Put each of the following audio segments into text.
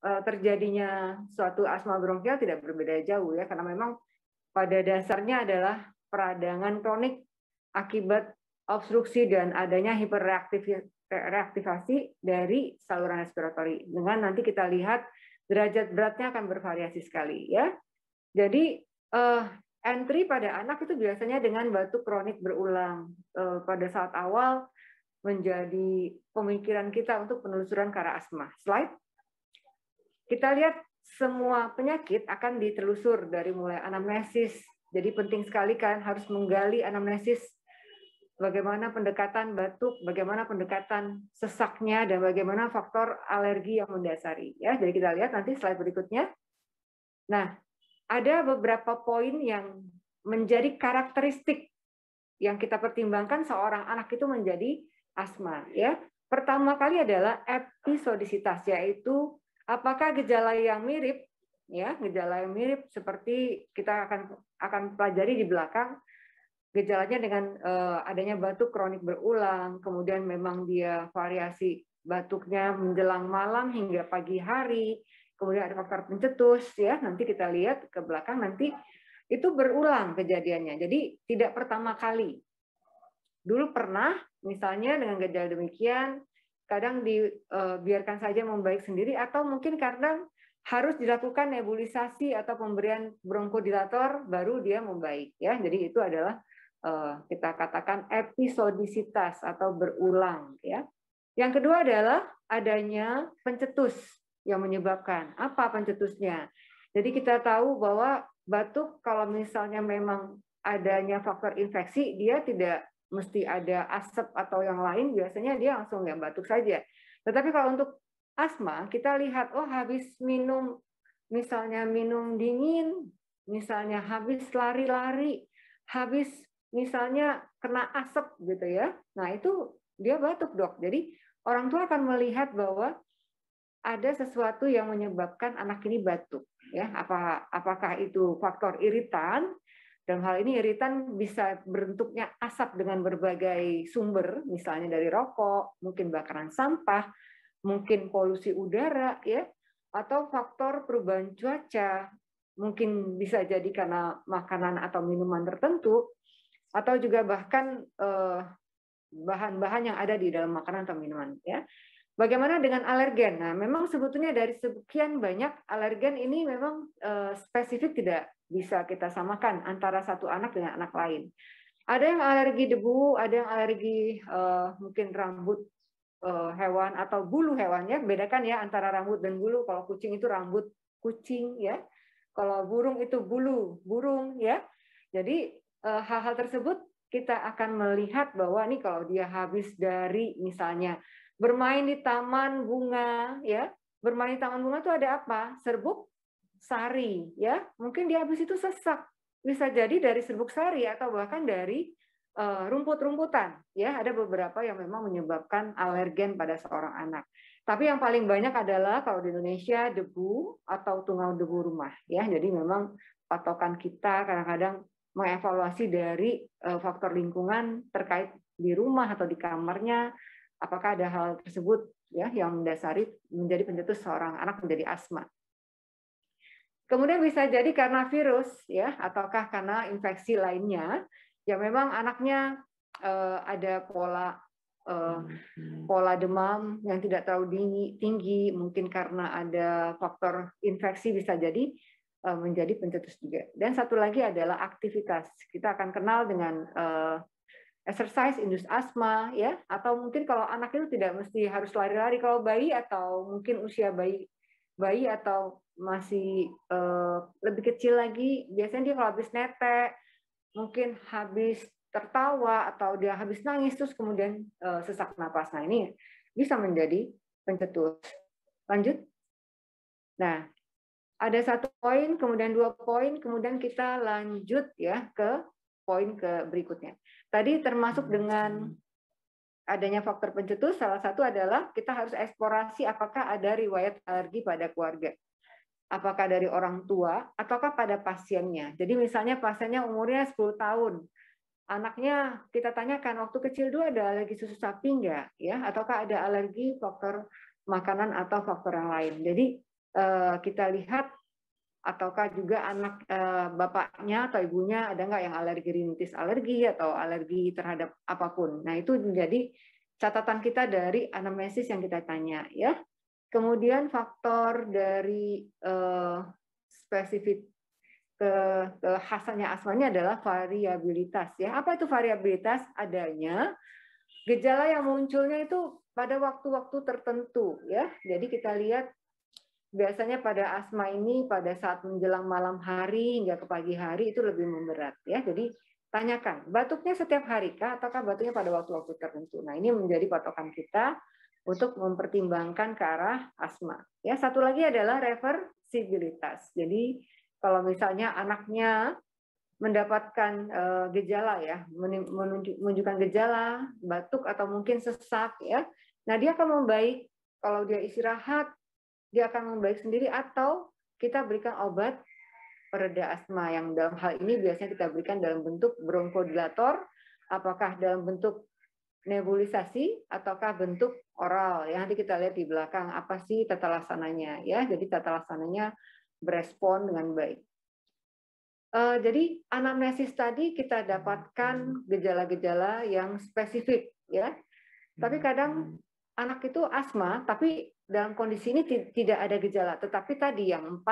terjadinya suatu asma bronkial tidak berbeda jauh ya, karena memang pada dasarnya adalah peradangan kronik akibat obstruksi dan adanya hiperreaktivasi dari saluran respiratori. Dengan nanti kita lihat derajat beratnya akan bervariasi sekali ya. Jadi entry pada anak itu biasanya dengan batuk kronik berulang pada saat awal menjadi pemikiran kita untuk penelusuran ke arah asma. Slide. Kita lihat semua penyakit akan ditelusur dari mulai anamnesis. Jadi penting sekali kan harus menggali anamnesis, bagaimana pendekatan batuk, bagaimana pendekatan sesaknya, dan bagaimana faktor alergi yang mendasari. Ya, jadi kita lihat nanti slide berikutnya. Nah, ada beberapa poin yang menjadi karakteristik yang kita pertimbangkan seorang anak itu menjadi asma. Ya, pertama kali adalah episodisitas, yaitu apakah gejala yang mirip, ya, gejala yang mirip seperti kita akan pelajari di belakang, gejalanya dengan adanya batuk kronik berulang, kemudian memang dia variasi batuknya menjelang malam hingga pagi hari, kemudian ada faktor pencetus, ya, nanti kita lihat ke belakang nanti itu berulang kejadiannya. Jadi tidak pertama kali. Dulu pernah, misalnya dengan gejala demikian, kadang dibiarkan saja membaik sendiri, atau mungkin kadang harus dilakukan nebulisasi atau pemberian bronkodilator baru dia membaik. Ya, jadi itu adalah kita katakan episodisitas atau berulang. Ya. Yang kedua adalah adanya pencetus yang menyebabkan. Apa pencetusnya? Jadi kita tahu bahwa batuk kalau misalnya memang adanya faktor infeksi, dia tidak mesti ada asap atau yang lain, biasanya dia langsung yang batuk saja. Tetapi kalau untuk asma, kita lihat, oh habis minum, misalnya minum dingin, misalnya habis lari-lari, habis misalnya kena asap gitu ya. Nah itu dia batuk dok. Jadi orang tua akan melihat bahwa ada sesuatu yang menyebabkan anak ini batuk. Ya, apakah itu faktor iritan? Dalam hal ini iritan bisa bentuknya asap dengan berbagai sumber, misalnya dari rokok, mungkin bakaran sampah, mungkin polusi udara, ya, atau faktor perubahan cuaca, mungkin bisa jadi karena makanan atau minuman tertentu, atau juga bahkan bahan-bahan yang ada di dalam makanan atau minuman. Ya. Bagaimana dengan alergen? Nah, memang sebetulnya dari sekian banyak alergen ini memang spesifik tidak bisa kita samakan antara satu anak dengan anak lain. Ada yang alergi debu, ada yang alergi mungkin rambut hewan atau bulu hewannya. Bedakan ya antara rambut dan bulu. Kalau kucing itu rambut kucing ya. Kalau burung itu bulu burung ya. Jadi hal-hal tersebut kita akan melihat bahwa nih kalau dia habis dari misalnya bermain di taman bunga ya. Bermain di taman bunga itu ada apa? Serbuk sari ya, mungkin dia habis itu sesak, bisa jadi dari serbuk sari atau bahkan dari rumput-rumputan ya. Ada beberapa yang memang menyebabkan alergen pada seorang anak, tapi yang paling banyak adalah kalau di Indonesia debu atau tungau debu rumah ya. Jadi memang patokan kita kadang-kadang mengevaluasi dari faktor lingkungan terkait di rumah atau di kamarnya, apakah ada hal tersebut ya yang mendasari menjadi pencetus seorang anak menjadi asma. Kemudian bisa jadi karena virus ya, ataukah karena infeksi lainnya yang memang anaknya ada pola demam yang tidak terlalu tinggi, mungkin karena ada faktor infeksi bisa jadi menjadi pencetus juga. Dan satu lagi adalah aktivitas. Kita akan kenal dengan exercise induced asthma ya, atau mungkin kalau anak itu tidak mesti harus lari-lari, kalau bayi atau mungkin usia bayi atau masih lebih kecil lagi, biasanya dia kalau habis netek, mungkin habis tertawa atau dia habis nangis terus kemudian sesak napas. Nah ini bisa menjadi pencetus. Lanjut. Nah ada 1 poin, kemudian 2 poin, kemudian kita lanjut ya ke poin ke berikutnya. Tadi termasuk dengan adanya faktor pencetus, salah satu adalah kita harus eksplorasi apakah ada riwayat alergi pada keluarga. Apakah dari orang tua ataukah pada pasiennya. Jadi misalnya pasiennya umurnya 10 tahun, anaknya kita tanyakan waktu kecil dulu ada alergi susu sapi enggak ya, ataukah ada alergi faktor makanan atau faktor yang lain. Jadi kita lihat ataukah juga anak bapaknya atau ibunya ada nggak yang alergi rinitis alergi atau alergi terhadap apapun. Nah, itu menjadi catatan kita dari anamnesis yang kita tanya ya. Kemudian faktor dari spesifik kekhasannya asma ini adalah variabilitas ya. Apa itu variabilitas? Adanya gejala yang munculnya itu pada waktu-waktu tertentu ya. Jadi kita lihat biasanya pada asma ini pada saat menjelang malam hari hingga ke pagi hari itu lebih memberat ya. Jadi tanyakan, batuknya setiap hari kah ataukah batuknya pada waktu-waktu tertentu. Nah, ini menjadi patokan kita untuk mempertimbangkan ke arah asma. Ya, satu lagi adalah reversibilitas. Jadi kalau misalnya anaknya mendapatkan gejala ya, menunjukkan gejala batuk atau mungkin sesak ya. Nah, dia akan membaik kalau dia istirahat, dia akan membaik sendiri atau kita berikan obat pereda asma yang dalam hal ini biasanya kita berikan dalam bentuk bronchodilator, apakah dalam bentuk nebulisasi ataukah bentuk oral. Ya, nanti kita lihat di belakang apa sih tata laksananya ya. Jadi tata laksananya berespon dengan baik. Jadi anamnesis tadi kita dapatkan gejala-gejala yang spesifik ya. Tapi kadang anak itu asma, tapi dalam kondisi ini tidak ada gejala. Tetapi tadi yang 4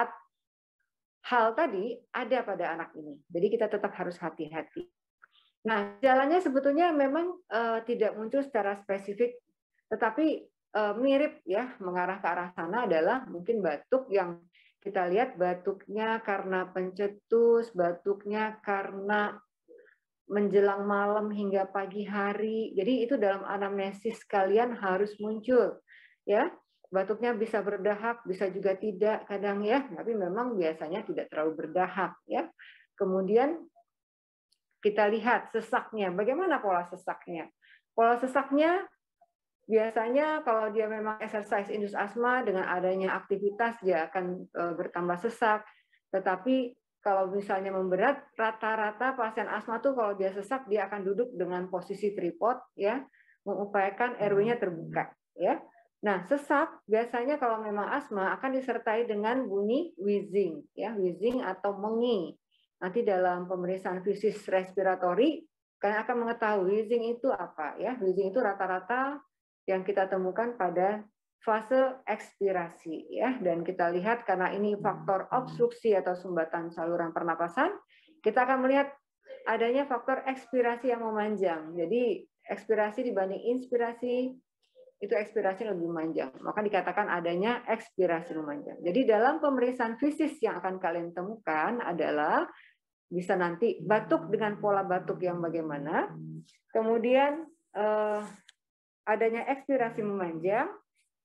hal tadi ada pada anak ini. Jadi kita tetap harus hati-hati. Nah, gejalanya sebetulnya memang tidak muncul secara spesifik, tetapi mirip ya, mengarah ke arah sana adalah mungkin batuk yang kita lihat batuknya karena pencetus, batuknya karena menjelang malam hingga pagi hari. Jadi itu dalam anamnesis kalian harus muncul, ya. Batuknya bisa berdahak, bisa juga tidak kadang ya, tapi memang biasanya tidak terlalu berdahak ya. Kemudian kita lihat sesaknya, bagaimana pola sesaknya? Pola sesaknya biasanya kalau dia memang exercise induced asthma dengan adanya aktivitas dia akan bertambah sesak. Tetapi kalau misalnya memberat, rata-rata pasien asma tuh kalau dia sesak dia akan duduk dengan posisi tripod ya, mengupayakan airway-nya terbuka ya. Nah, sesak biasanya kalau memang asma akan disertai dengan bunyi wheezing ya, wheezing atau mengi. Nanti dalam pemeriksaan fisis respiratori kalian akan mengetahui wheezing itu apa ya. Wheezing itu rata-rata yang kita temukan pada fase ekspirasi ya, dan kita lihat karena ini faktor obstruksi atau sumbatan saluran pernapasan, kita akan melihat adanya faktor ekspirasi yang memanjang. Jadi ekspirasi dibanding inspirasi itu ekspirasi lebih memanjang, maka dikatakan adanya ekspirasi memanjang. Jadi dalam pemeriksaan fisis yang akan kalian temukan adalah bisa nanti batuk dengan pola batuk yang bagaimana, kemudian adanya ekspirasi memanjang,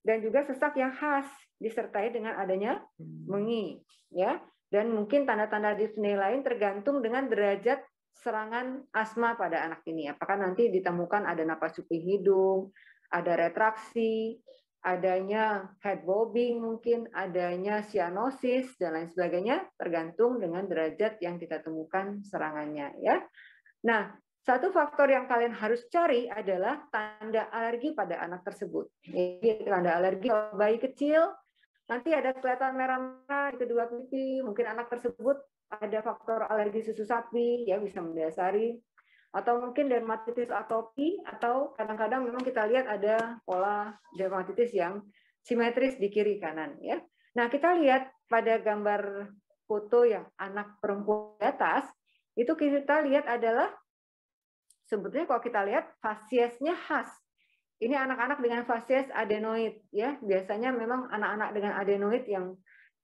dan juga sesak yang khas disertai dengan adanya mengi ya, dan mungkin tanda-tanda dyspnea lain tergantung dengan derajat serangan asma pada anak ini. Apakah nanti ditemukan ada napas cuping hidung, ada retraksi, adanya head bobbing, mungkin adanya cyanosis dan lain sebagainya, tergantung dengan derajat yang kita temukan serangannya ya. Nah, satu faktor yang kalian harus cari adalah tanda alergi pada anak tersebut. Jadi tanda alergi bayi kecil, nanti ada kelihatan merah-merah di kedua pipi, mungkin anak tersebut ada faktor alergi susu sapi, ya bisa mendasari. Atau mungkin dermatitis atopi, atau kadang-kadang memang kita lihat ada pola dermatitis yang simetris di kiri kanan. Ya. Nah, kita lihat pada gambar foto yang anak perempuan di atas, itu kita lihat adalah sebetulnya kalau kita lihat fasiesnya khas. Ini anak-anak dengan fasies adenoid ya. Biasanya memang anak-anak dengan adenoid yang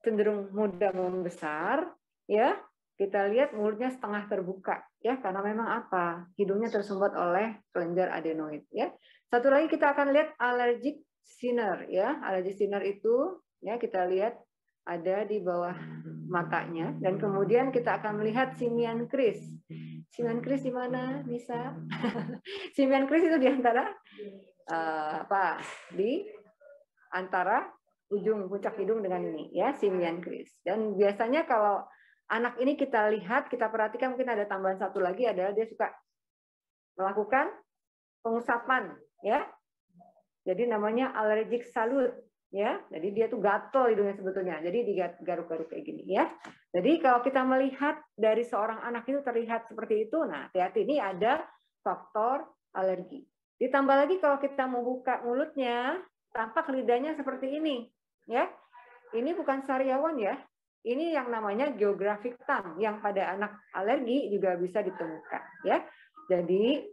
cenderung muda membesar ya. Kita lihat mulutnya setengah terbuka ya, karena memang apa? Hidungnya tersumbat oleh kelenjar adenoid ya. Satu lagi kita akan lihat allergic sinner ya. Allergic sinner itu ya kita lihat ada di bawah matanya, dan kemudian kita akan melihat simian kris. Simian kris di mana bisa? Simian kris itu di antara di antara ujung puncak hidung dengan ini ya, simian kris. Dan biasanya kalau anak ini kita lihat, kita perhatikan, mungkin ada tambahan satu lagi adalah dia suka melakukan pengusapan ya. Jadi namanya allergic salute ya. Jadi dia tuh gatel hidungnya sebetulnya. Jadi digaruk-garuk kayak gini ya. Jadi kalau kita melihat dari seorang anak itu terlihat seperti itu, nah hati-hati, ini ada faktor alergi. Ditambah lagi kalau kita mau buka mulutnya, tampak lidahnya seperti ini, ya. Ini bukan sariawan ya. Ini yang namanya geographic tongue yang pada anak alergi juga bisa ditemukan, ya. Jadi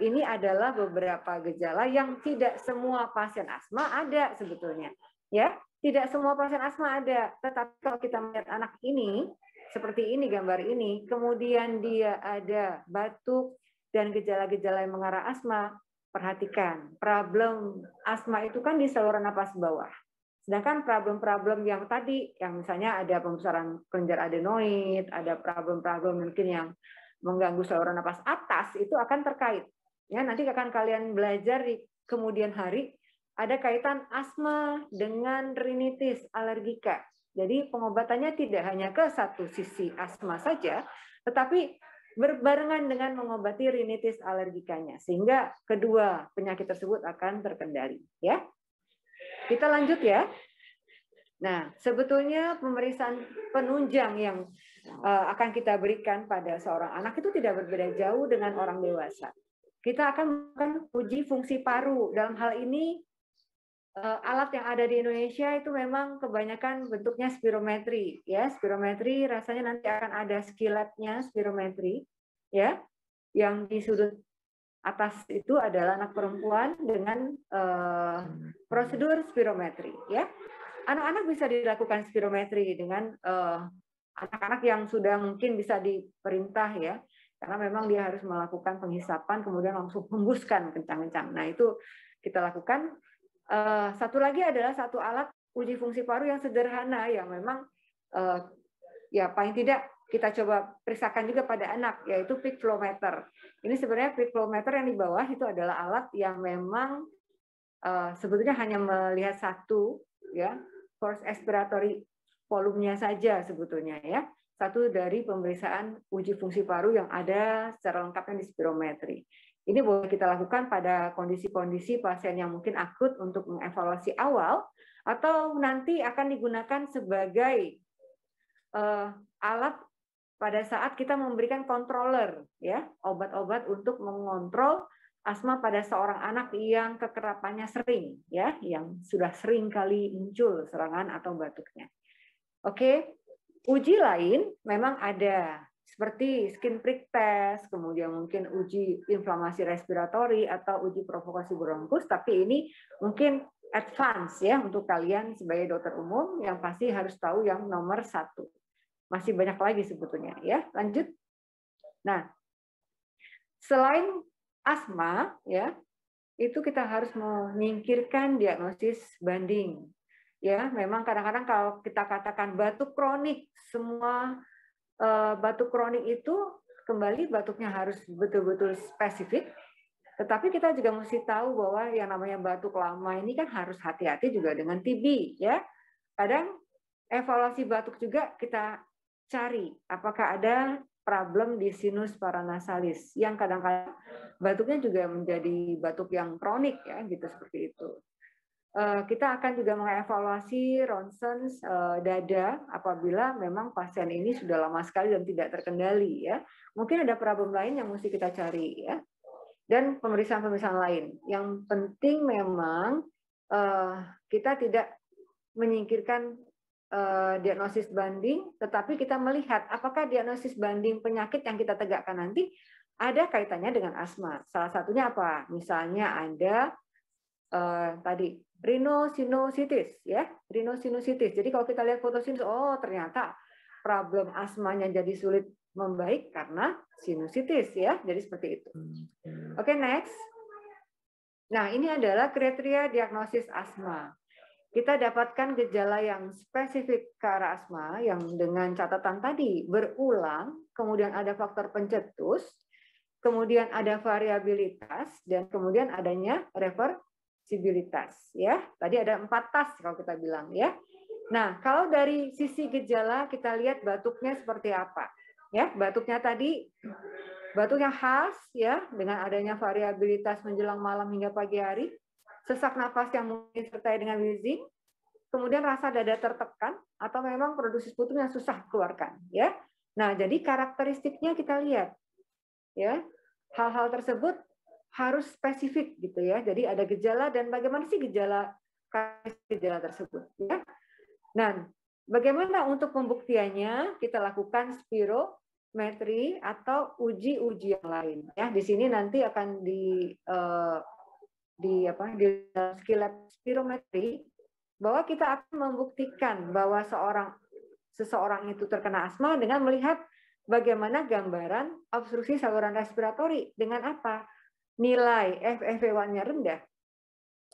ini adalah beberapa gejala yang tidak semua pasien asma ada sebetulnya, ya. Tidak semua pasien asma ada, tetapi kalau kita melihat anak ini seperti ini gambar ini, kemudian dia ada batuk dan gejala-gejala yang mengarah asma, perhatikan, problem asma itu kan di saluran napas bawah. Sedangkan problem-problem yang tadi, yang misalnya ada pembesaran kelenjar adenoid, ada problem-problem mungkin yang mengganggu saluran napas atas, itu akan terkait. Ya, nanti akan kalian belajar di kemudian hari, ada kaitan asma dengan rinitis alergika. Jadi pengobatannya tidak hanya ke satu sisi asma saja, tetapi berbarengan dengan mengobati rinitis alergikanya, sehingga kedua penyakit tersebut akan terkendali. Ya, kita lanjut ya. Nah, sebetulnya pemeriksaan penunjang yang akan kita berikan pada seorang anak itu tidak berbeda jauh dengan orang dewasa. Kita akan melakukan uji fungsi paru. Dalam hal ini, alat yang ada di Indonesia itu memang kebanyakan bentuknya spirometri. Ya, spirometri rasanya nanti akan ada skiletnya spirometri, ya, yang di sudut atas itu adalah anak perempuan dengan prosedur spirometri. Ya, anak-anak bisa dilakukan spirometri dengan anak-anak yang sudah mungkin bisa diperintah ya, karena memang dia harus melakukan penghisapan kemudian langsung hembuskan kencang-kencang. Nah itu kita lakukan. Satu lagi adalah satu alat uji fungsi paru yang sederhana yang memang ya paling tidak kita coba periksakan juga pada anak, yaitu peak flow meter. Ini sebenarnya peak flow meter yang di bawah itu adalah alat yang memang sebetulnya hanya melihat satu ya force expiratory volumenya saja sebetulnya ya. Satu dari pemeriksaan uji fungsi paru yang ada secara lengkapnya di spirometri. Ini boleh kita lakukan pada kondisi-kondisi pasien yang mungkin akut untuk mengevaluasi awal, atau nanti akan digunakan sebagai alat pada saat kita memberikan controller ya, obat-obat untuk mengontrol asma pada seorang anak yang kekerapannya sering ya, yang sudah sering kali muncul serangan atau batuknya. Oke, uji lain memang ada seperti skin prick test, kemudian mungkin uji inflamasi respiratori atau uji provokasi bronkus, tapi ini mungkin advance ya untuk kalian sebagai dokter umum yang pasti harus tahu yang nomor 1. Masih banyak lagi sebetulnya ya. Lanjut. Nah, selain asma ya, itu kita harus menyingkirkan diagnosis banding. Ya, memang kadang-kadang kalau kita katakan batuk kronik, semua batuk kronik itu kembali batuknya harus betul-betul spesifik. Tetapi kita juga mesti tahu bahwa yang namanya batuk lama ini kan harus hati-hati juga dengan TB ya. Kadang evaluasi batuk juga kita cari apakah ada problem di sinus paranasalis yang kadang-kadang batuknya juga menjadi batuk yang kronik ya gitu, seperti itu. Kita akan juga mengevaluasi ronsen dada apabila memang pasien ini sudah lama sekali dan tidak terkendali ya. Mungkin ada problem lain yang mesti kita cari ya. Dan pemeriksaan-pemeriksaan lain. Yang penting memang kita tidak menyingkirkan diagnosis banding, tetapi kita melihat apakah diagnosis banding penyakit yang kita tegakkan nanti ada kaitannya dengan asma. Salah satunya apa? Misalnya ada tadi rhinosinusitis ya, rhinosinusitis. Jadi kalau kita lihat foto sinus, oh ternyata problem asmanya jadi sulit membaik karena sinusitis ya. Jadi seperti itu. Oke, next. Nah, ini adalah kriteria diagnosis asma. Kita dapatkan gejala yang spesifik ke arah asma yang dengan catatan tadi berulang, kemudian ada faktor pencetus, kemudian ada variabilitas, dan kemudian adanya reversibilitas. Ya, tadi ada 4 tas kalau kita bilang ya. Nah, kalau dari sisi gejala kita lihat batuknya seperti apa. Ya, batuknya tadi batuk yang khas ya dengan adanya variabilitas menjelang malam hingga pagi hari. sesak napas yang mungkin disertai dengan wheezing, kemudian rasa dada tertekan, atau memang produksi sputum yang susah keluarkan, ya. Nah, jadi karakteristiknya kita lihat, ya. Hal-hal tersebut harus spesifik gitu ya. Jadi ada gejala dan bagaimana sih gejala tersebut, ya. Nah, bagaimana untuk pembuktiannya? Kita lakukan spirometri atau uji-uji yang lain. Ya, di sini nanti akan di skill lab spirometri bahwa kita akan membuktikan bahwa seseorang itu terkena asma dengan melihat bagaimana gambaran obstruksi saluran respiratori dengan apa? Nilai FEV1-nya rendah.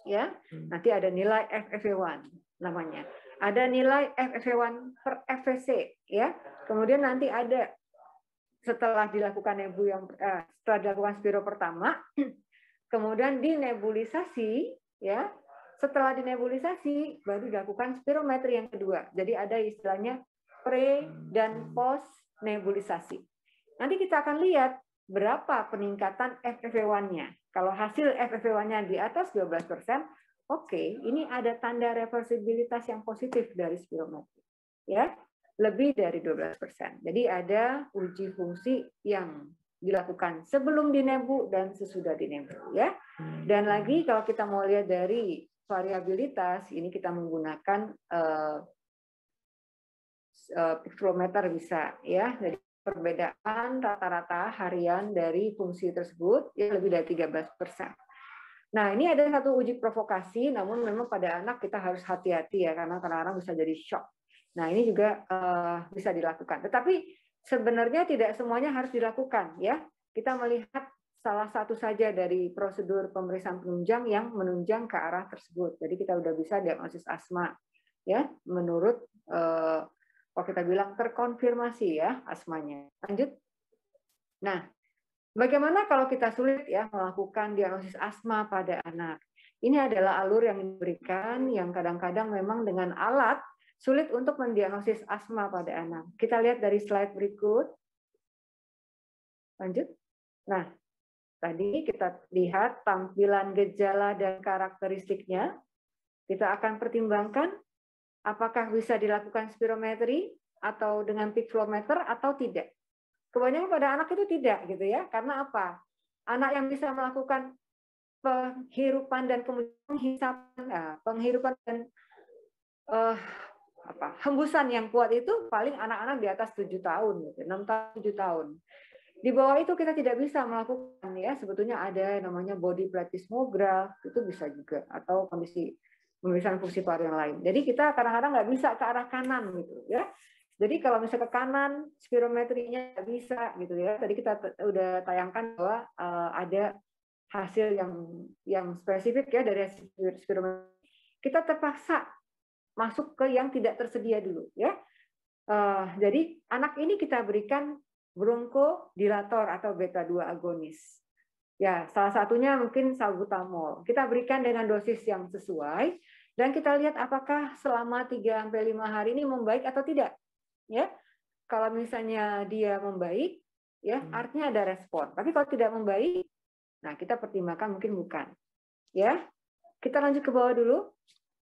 Ya, nanti ada nilai FEV1 namanya. Ada nilai FEV1 per FVC, ya. Kemudian nanti ada setelah dilakukan setelah dilakukan spiro pertama, kemudian dinebulisasi, ya. Setelah dinebulisasi baru dilakukan spirometri yang kedua. Jadi ada istilahnya pre dan post nebulisasi. Nanti kita akan lihat berapa peningkatan FEV1-nya. Kalau hasil FEV1-nya di atas 12%, oke, ini ada tanda reversibilitas yang positif dari spirometri. Ya, lebih dari 12%. Jadi ada uji fungsi yang dilakukan sebelum dinebu dan sesudah dinebu, ya. Dan lagi kalau kita mau lihat dari variabilitas, ini kita menggunakan pixelometer bisa, ya. Jadi perbedaan rata-rata harian dari fungsi tersebut ya lebih dari 13%. Nah, ini ada satu uji provokasi, namun memang pada anak kita harus hati-hati ya, karena kadang-kadang bisa jadi shock. Nah, ini juga bisa dilakukan. Tetapi sebenarnya tidak semuanya harus dilakukan, ya. Kita melihat salah satu saja dari prosedur pemeriksaan penunjang yang menunjang ke arah tersebut. Jadi kita udah bisa diagnosis asma, ya, menurut kalau kita bilang terkonfirmasi ya asmanya. Lanjut. Nah, bagaimana kalau kita sulit ya melakukan diagnosis asma pada anak? Ini adalah alur yang diberikan yang kadang-kadang memang dengan alat sulit untuk mendiagnosis asma pada anak. Kita lihat dari slide berikut. Lanjut. Nah, tadi kita lihat tampilan gejala dan karakteristiknya. Kita akan pertimbangkan apakah bisa dilakukan spirometri atau dengan pixelometer atau tidak. Kebanyakan pada anak itu tidak gitu ya. Karena apa? Anak yang bisa melakukan penghirupan dan penghirupan dan hembusan yang kuat itu paling anak-anak di atas 7 tahun, gitu, 6 tahun, 7 tahun. Di bawah itu kita tidak bisa melakukan ya. Sebetulnya ada namanya body plethysmograph, itu bisa juga, atau kondisi pemeriksaan fungsi paru yang lain. Jadi kita kadang-kadang nggak bisa ke arah kanan gitu ya. Jadi kalau misalnya ke kanan spirometrinya nggak bisa gitu ya. Tadi kita udah tayangkan bahwa ada hasil yang spesifik ya dari spirometri. Kita terpaksa masuk ke yang tidak tersedia dulu ya. Jadi anak ini kita berikan bronkodilator atau beta 2 agonis. Ya, salah satunya mungkin salbutamol. Kita berikan dengan dosis yang sesuai dan kita lihat apakah selama 3-5 hari ini membaik atau tidak. Ya. Kalau misalnya dia membaik, ya, artinya ada respon. Tapi kalau tidak membaik, nah kita pertimbangkan mungkin bukan. Ya. Kita lanjut ke bawah dulu.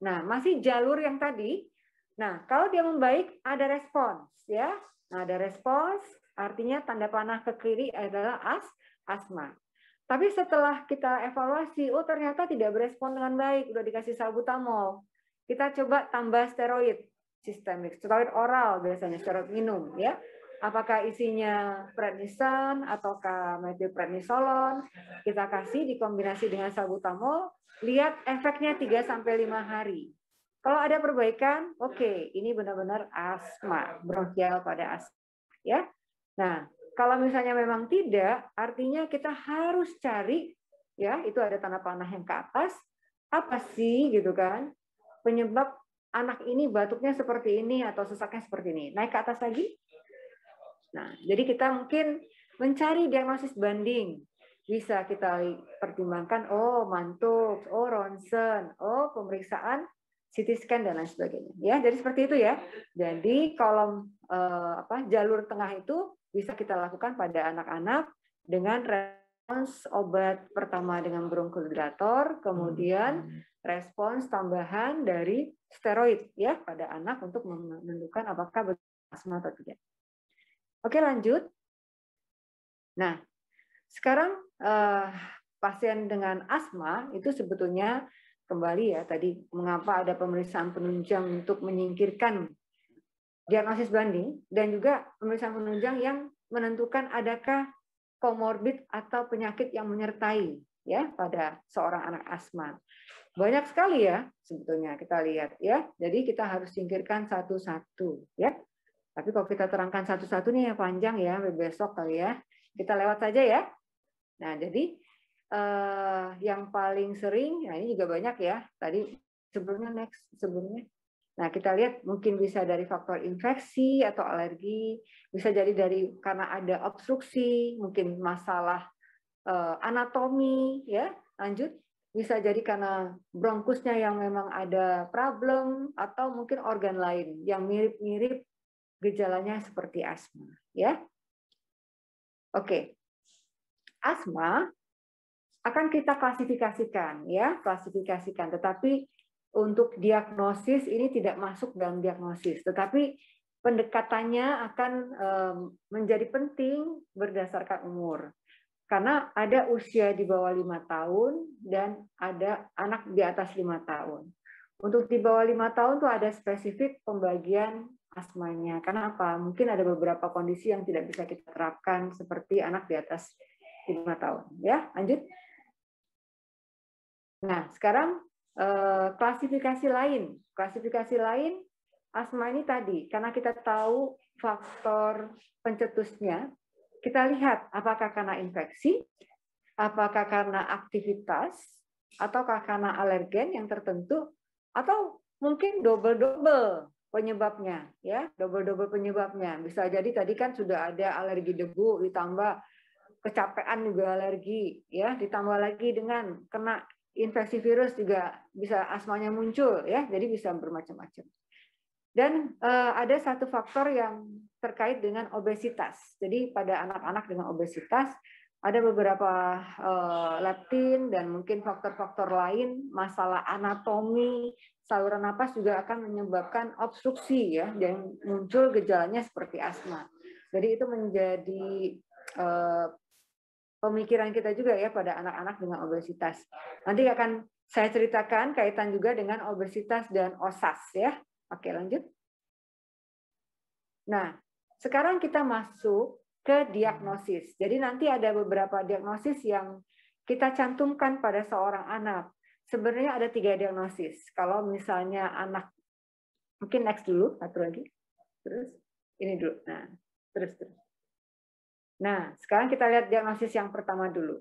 Nah, masih jalur yang tadi. Nah, kalau dia membaik ada respons, ya. Nah, ada respons, artinya tanda panah ke kiri adalah asma. Tapi setelah kita evaluasi, oh ternyata tidak berespon dengan baik, udah dikasih salbutamol. Kita coba tambah steroid sistemik, steroid oral biasanya, steroid minum, ya. Apakah isinya prednisolon ataukah metilprednisolon? Kita kasih dikombinasi dengan salbutamol, lihat efeknya 3-5 hari. Kalau ada perbaikan, oke, ini benar-benar asma, bronkial pada asma, ya. Nah, kalau misalnya memang tidak, artinya kita harus cari, ya, itu ada tanda panah yang ke atas, apa sih gitu kan, penyebab anak ini batuknya seperti ini atau sesaknya seperti ini. Naik ke atas lagi. Nah, jadi kita mungkin mencari diagnosis banding. Bisa kita pertimbangkan, oh mantuk, oh ronsen, oh pemeriksaan CT scan dan lain sebagainya. Ya, jadi seperti itu ya. Jadi kolom jalur tengah itu bisa kita lakukan pada anak-anak dengan obat pertama dengan bronkodilator, kemudian respons tambahan dari steroid ya pada anak untuk menentukan apakah asma atau tidak. Oke, lanjut. Nah, sekarang pasien dengan asma itu sebetulnya kembali ya tadi mengapa ada pemeriksaan penunjang untuk menyingkirkan diagnosis banding dan juga pemeriksaan penunjang yang menentukan adakah komorbid atau penyakit yang menyertai ya pada seorang anak asma. Banyak sekali ya sebetulnya kita lihat ya. Jadi kita harus singkirkan satu-satu ya. Tapi kalau kita terangkan satu-satu nih ya panjang ya, besok kali ya. Kita lewat saja ya. Nah, jadi yang paling sering, nah ini juga banyak ya. Tadi sebelumnya. Nah, kita lihat mungkin bisa dari faktor infeksi atau alergi, bisa jadi dari karena ada obstruksi, mungkin masalah anatomi, ya. Lanjut, bisa jadi karena bronkusnya yang memang ada problem atau mungkin organ lain yang mirip-mirip gejalanya seperti asma, ya. Oke. Asma akan kita klasifikasikan, ya, klasifikasikan. Tetapi untuk diagnosis ini tidak masuk dalam diagnosis, tetapi pendekatannya akan menjadi penting berdasarkan umur. Karena ada usia di bawah 5 tahun dan ada anak di atas 5 tahun. Untuk di bawah 5 tahun tuh ada spesifik pembagian asmanya. Karena apa? Mungkin ada beberapa kondisi yang tidak bisa kita terapkan seperti anak di atas 5 tahun. Ya, lanjut. Nah, sekarang klasifikasi lain. Klasifikasi lain asma ini tadi, karena kita tahu faktor pencetusnya, kita lihat apakah karena infeksi, apakah karena aktivitas, ataukah karena alergen yang tertentu, atau mungkin double-double penyebabnya, ya, double-double penyebabnya. Bisa jadi tadi kan sudah ada alergi debu ditambah kecapean juga alergi, ya, ditambah lagi dengan kena infeksi virus juga bisa asmanya muncul, ya, jadi bisa bermacam-macam. Dan ada satu faktor yang terkait dengan obesitas. Jadi pada anak-anak dengan obesitas ada beberapa leptin dan mungkin faktor-faktor lain, masalah anatomi saluran napas juga akan menyebabkan obstruksi ya, dan muncul gejalanya seperti asma. Jadi itu menjadi pemikiran kita juga ya pada anak-anak dengan obesitas. Nanti akan saya ceritakan kaitan juga dengan obesitas dan OSAS ya. Oke, lanjut. Nah, sekarang kita masuk ke diagnosis. Jadi nanti ada beberapa diagnosis yang kita cantumkan pada seorang anak. Sebenarnya ada 3 diagnosis. Kalau misalnya anak, mungkin next dulu, satu lagi. Terus, ini dulu. Nah, terus. Nah, sekarang kita lihat diagnosis yang pertama dulu.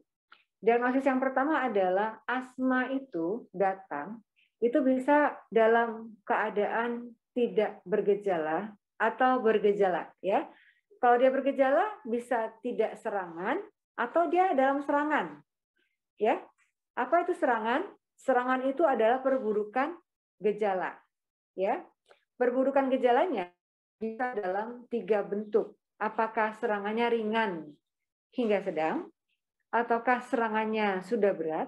Diagnosis yang pertama adalah asma itu datang, itu bisa dalam keadaan tidak bergejala atau bergejala. Ya, kalau dia bergejala bisa tidak serangan atau dia dalam serangan. Ya, apa itu serangan? Serangan itu adalah perburukan gejala. Ya, perburukan gejalanya bisa dalam 3 bentuk. Apakah serangannya ringan hingga sedang, ataukah serangannya sudah berat,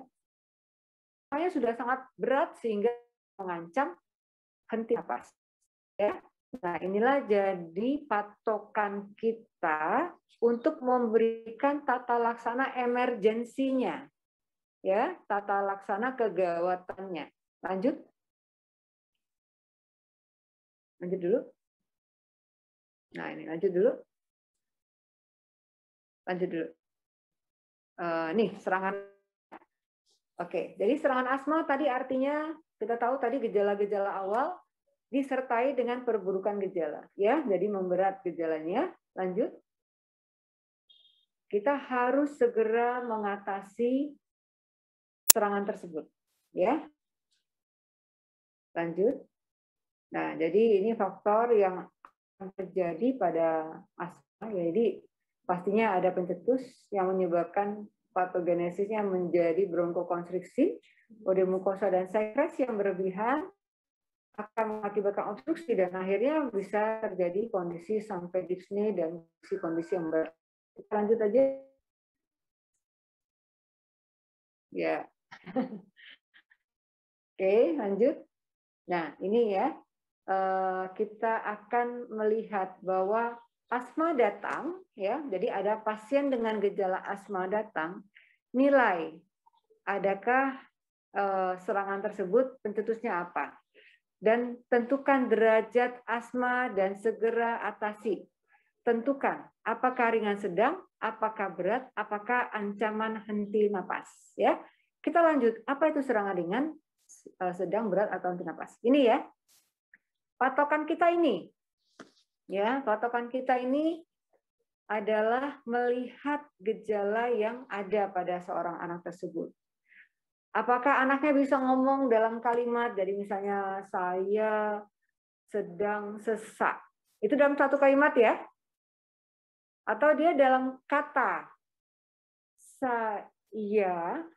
serangannya sudah sangat berat sehingga mengancam henti napas. Ya. Nah, inilah jadi patokan kita untuk memberikan tata laksana emergensinya. Ya, tata laksana kegawatannya. Lanjut. Lanjut dulu. Nah, ini lanjut dulu. Lanjut dulu. Nih, serangan. Oke, jadi serangan asma tadi artinya kita tahu tadi gejala-gejala awal disertai dengan perburukan gejala, ya. Jadi memberat gejalanya. Lanjut. Kita harus segera mengatasi serangan tersebut, ya. Lanjut. Nah, jadi ini faktor yang terjadi pada asma, jadi pastinya ada pencetus yang menyebabkan patogenesisnya menjadi bronkokonstriksi, odemukosa dan sekresi yang berlebihan akan mengakibatkan obstruksi dan akhirnya bisa terjadi kondisi sampai dyspnea dan kondisi yang berat. Kita lanjut aja. Ya. Oke, lanjut. Nah, ini ya, kita akan melihat bahwa asma datang, ya. Jadi ada pasien dengan gejala asma datang, nilai adakah serangan tersebut pencetusnya apa, dan tentukan derajat asma dan segera atasi. Tentukan apakah ringan sedang, apakah berat, apakah ancaman henti napas. Ya, kita lanjut. Apa itu serangan ringan, sedang, berat, atau henti napas? Ini ya, patokan kita ini. Ya, patokan kita ini adalah melihat gejala yang ada pada seorang anak tersebut. Apakah anaknya bisa ngomong dalam kalimat, jadi misalnya saya sedang sesak. Itu dalam satu kalimat ya. Atau dia dalam kata. Saya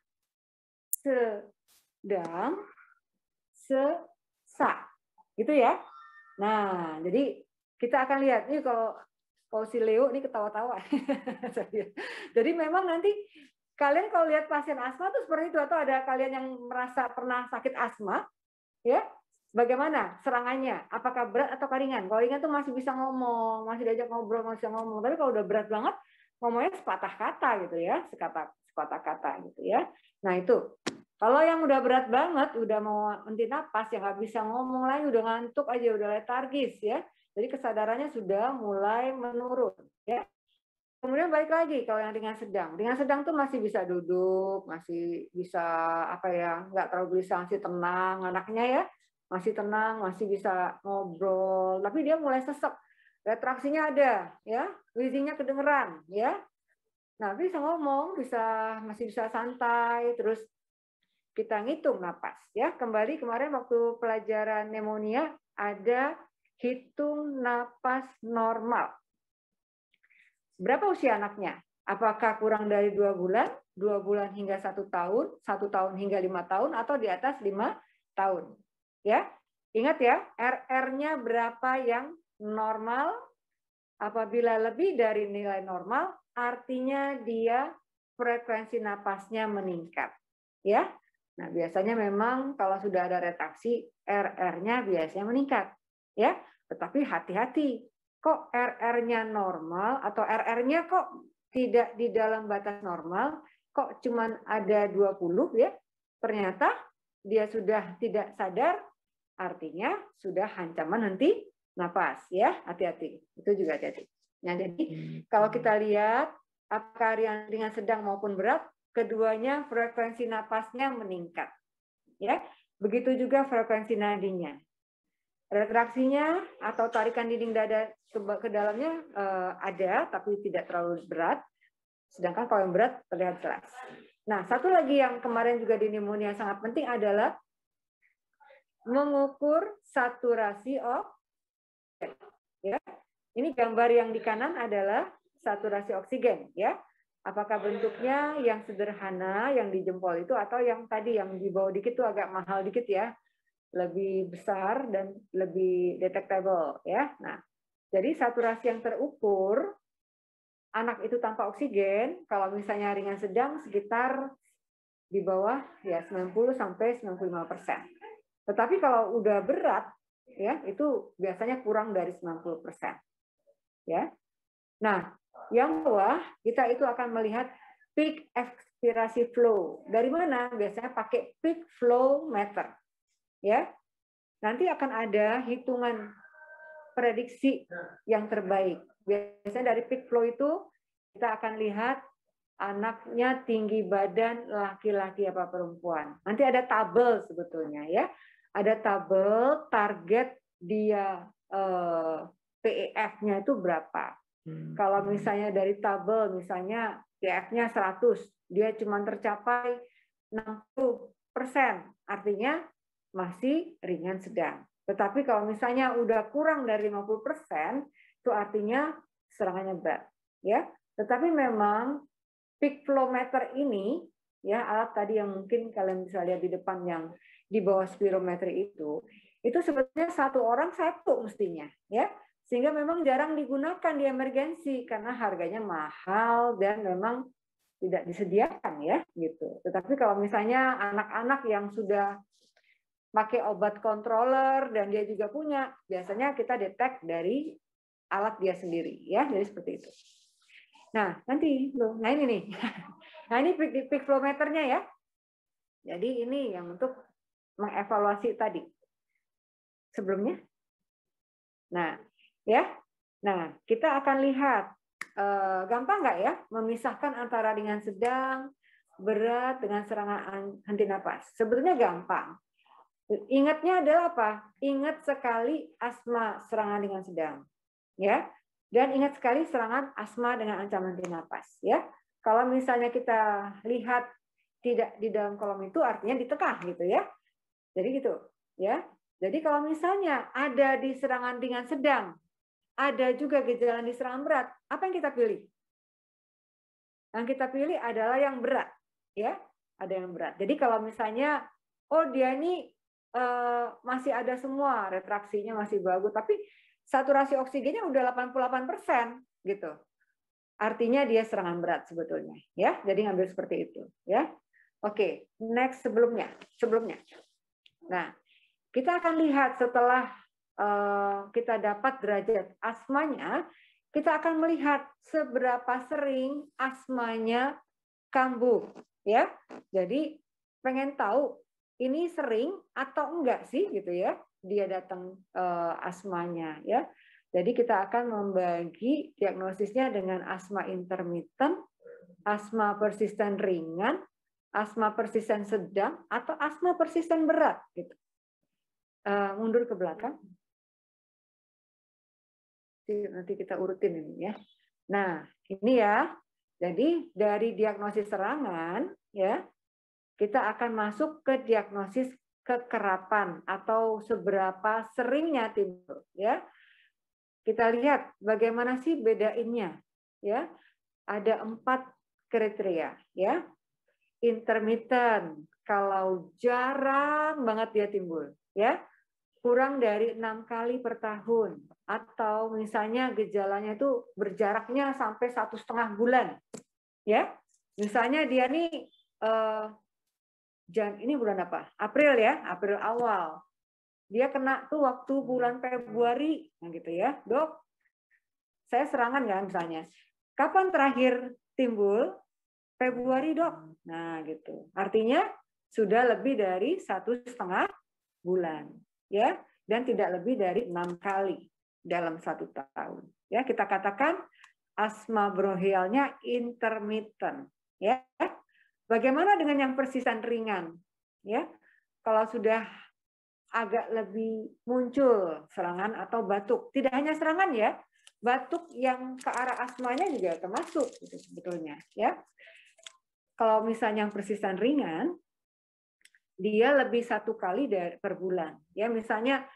sedang sesak. Gitu ya. Nah, jadi kita akan lihat. Ini kalau si Leo ini ketawa-tawa. Jadi memang nanti kalian kalau lihat pasien asma itu seperti itu, atau ada kalian yang merasa pernah sakit asma, ya, bagaimana serangannya? Apakah berat atau ringan? Kalau ringan tuh masih bisa ngomong, masih diajak ngobrol, masih bisa ngomong. Tapi kalau udah berat banget, ngomongnya sepatah kata gitu ya, sepatah kata gitu ya. Nah itu, kalau yang udah berat banget, udah mau henti napas, yang nggak bisa ngomong lagi, udah ngantuk aja, udah letargis ya. Jadi kesadarannya sudah mulai menurun ya. Kemudian balik lagi kalau yang ringan sedang tuh masih bisa duduk, masih bisa apa ya, nggak terlalu bisa, masih tenang anaknya ya, masih tenang, masih bisa ngobrol, tapi dia mulai sesek, retraksinya ada, ya, wheezingnya kedengeran, ya. Nah, bisa ngomong, masih bisa santai, terus kita ngitung napas, ya. Kembali kemarin waktu pelajaran pneumonia ada hitung napas normal. Berapa usia anaknya? Apakah kurang dari 2 bulan, 2 bulan hingga 1 tahun, 1 tahun hingga 5 tahun, atau di atas 5 tahun? Ya, ingat ya, RR-nya berapa yang normal? Apabila lebih dari nilai normal, artinya dia frekuensi napasnya meningkat. Ya, nah biasanya memang kalau sudah ada retraksi, RR-nya biasanya meningkat. Ya, tetapi hati-hati. Kok RR-nya normal atau RR-nya kok tidak di dalam batas normal, kok cuman ada 20 ya, ternyata dia sudah tidak sadar, artinya sudah ancaman henti napas ya, hati-hati. Itu juga hati-hati. Nah, jadi kalau kita lihat apakah ringan sedang maupun berat, keduanya frekuensi napasnya meningkat. Ya, begitu juga frekuensi nadinya. Retraksinya atau tarikan dinding dada ke dalamnya ada, tapi tidak terlalu berat. Sedangkan kalau yang berat terlihat jelas. Nah, satu lagi yang kemarin juga di pneumonia sangat penting adalah mengukur saturasi oksigen. Ya, ini gambar yang di kanan adalah saturasi oksigen. Ya, apakah bentuknya yang sederhana, yang di jempol itu, atau yang tadi yang di bawah dikit itu agak mahal dikit ya? Lebih besar dan lebih detectable ya. Nah, jadi saturasi yang terukur anak itu tanpa oksigen kalau misalnya ringan sedang sekitar di bawah ya 90 sampai 95%. Tetapi kalau udah berat ya itu biasanya kurang dari 90%. Ya. Nah, yang bawah kita itu akan melihat peak expirasi flow. Dari mana? Biasanya pakai peak flow meter. Ya, nanti akan ada hitungan prediksi yang terbaik. Biasanya dari peak flow itu kita akan lihat anaknya tinggi badan laki-laki apa perempuan. Nanti ada tabel sebetulnya ya. Ada tabel target dia PEF-nya itu berapa. Kalau misalnya dari tabel misalnya PEF-nya 100, dia cuma tercapai 60%, artinya masih ringan sedang. Tetapi kalau misalnya udah kurang dari 50%, itu artinya serangannya berat. Ya, tetapi memang peak flow meter ini, ya alat tadi yang mungkin kalian bisa lihat di depan yang di bawah spirometri itu sebetulnya satu orang satu mestinya, ya. Sehingga memang jarang digunakan di emergensi karena harganya mahal dan memang tidak disediakan ya gitu. Tetapi kalau misalnya anak-anak yang sudah pakai obat controller dan dia juga punya, biasanya kita detek dari alat dia sendiri ya. Jadi seperti itu. Nah, nanti nah ini nih. Nah, ini peak flow meternya ya. Jadi ini yang untuk mengevaluasi tadi. Sebelumnya. Nah, ya. Nah, kita akan lihat gampang nggak ya memisahkan antara ringan sedang, berat dengan serangan henti napas. Sebetulnya gampang. Ingatnya adalah apa? Ingat sekali asma serangan ringan sedang, ya. Dan ingat sekali serangan asma dengan ancaman henti napas, ya. Kalau misalnya kita lihat tidak di dalam kolom itu artinya di tengah gitu ya. Jadi gitu, ya. Jadi kalau misalnya ada di serangan ringan sedang, ada juga gejala di serangan berat, apa yang kita pilih? Yang kita pilih adalah yang berat, ya. Ada yang berat. Jadi kalau misalnya, oh dia ini masih ada semua, retraksinya masih bagus, tapi saturasi oksigennya udah 88% gitu. Artinya dia serangan berat sebetulnya, ya. Jadi ngambil seperti itu, ya. Oke, next sebelumnya. Nah, kita akan lihat setelah kita dapat derajat asmanya, kita akan melihat seberapa sering asmanya kambuh, ya. Jadi pengen tahu ini sering atau enggak sih gitu ya dia datang asmanya ya. Jadi kita akan membagi diagnosisnya dengan asma intermittent, asma persisten ringan, asma persisten sedang, atau asma persisten berat gitu. Mundur ke belakang. Nanti kita urutin ini ya. Nah, ini ya. Jadi dari diagnosis serangan ya, kita akan masuk ke diagnosis kekerapan atau seberapa seringnya timbul ya. Kita lihat bagaimana sih bedainnya ya. Ada 4 kriteria ya. Intermittent kalau jarang banget dia timbul ya. Kurang dari 6 kali per tahun atau misalnya gejalanya itu berjaraknya sampai 1,5 bulan ya. Misalnya dia nih ini bulan apa? April ya, April awal. Dia kena tuh waktu bulan Februari, nah gitu ya, dok. Saya serangan ya misalnya. Kapan terakhir timbul? Februari dok. Nah gitu. Artinya sudah lebih dari 1,5 bulan, ya, dan tidak lebih dari 6 kali dalam 1 tahun. Ya kita katakan asma bronchialnya intermittent, ya. Bagaimana dengan yang persisten ringan? Ya, kalau sudah agak lebih muncul serangan atau batuk, tidak hanya serangan ya, batuk yang ke arah asmanya juga termasuk itu sebetulnya. Ya, kalau misalnya yang persisten ringan, dia lebih 1 kali per bulan. Ya, misalnya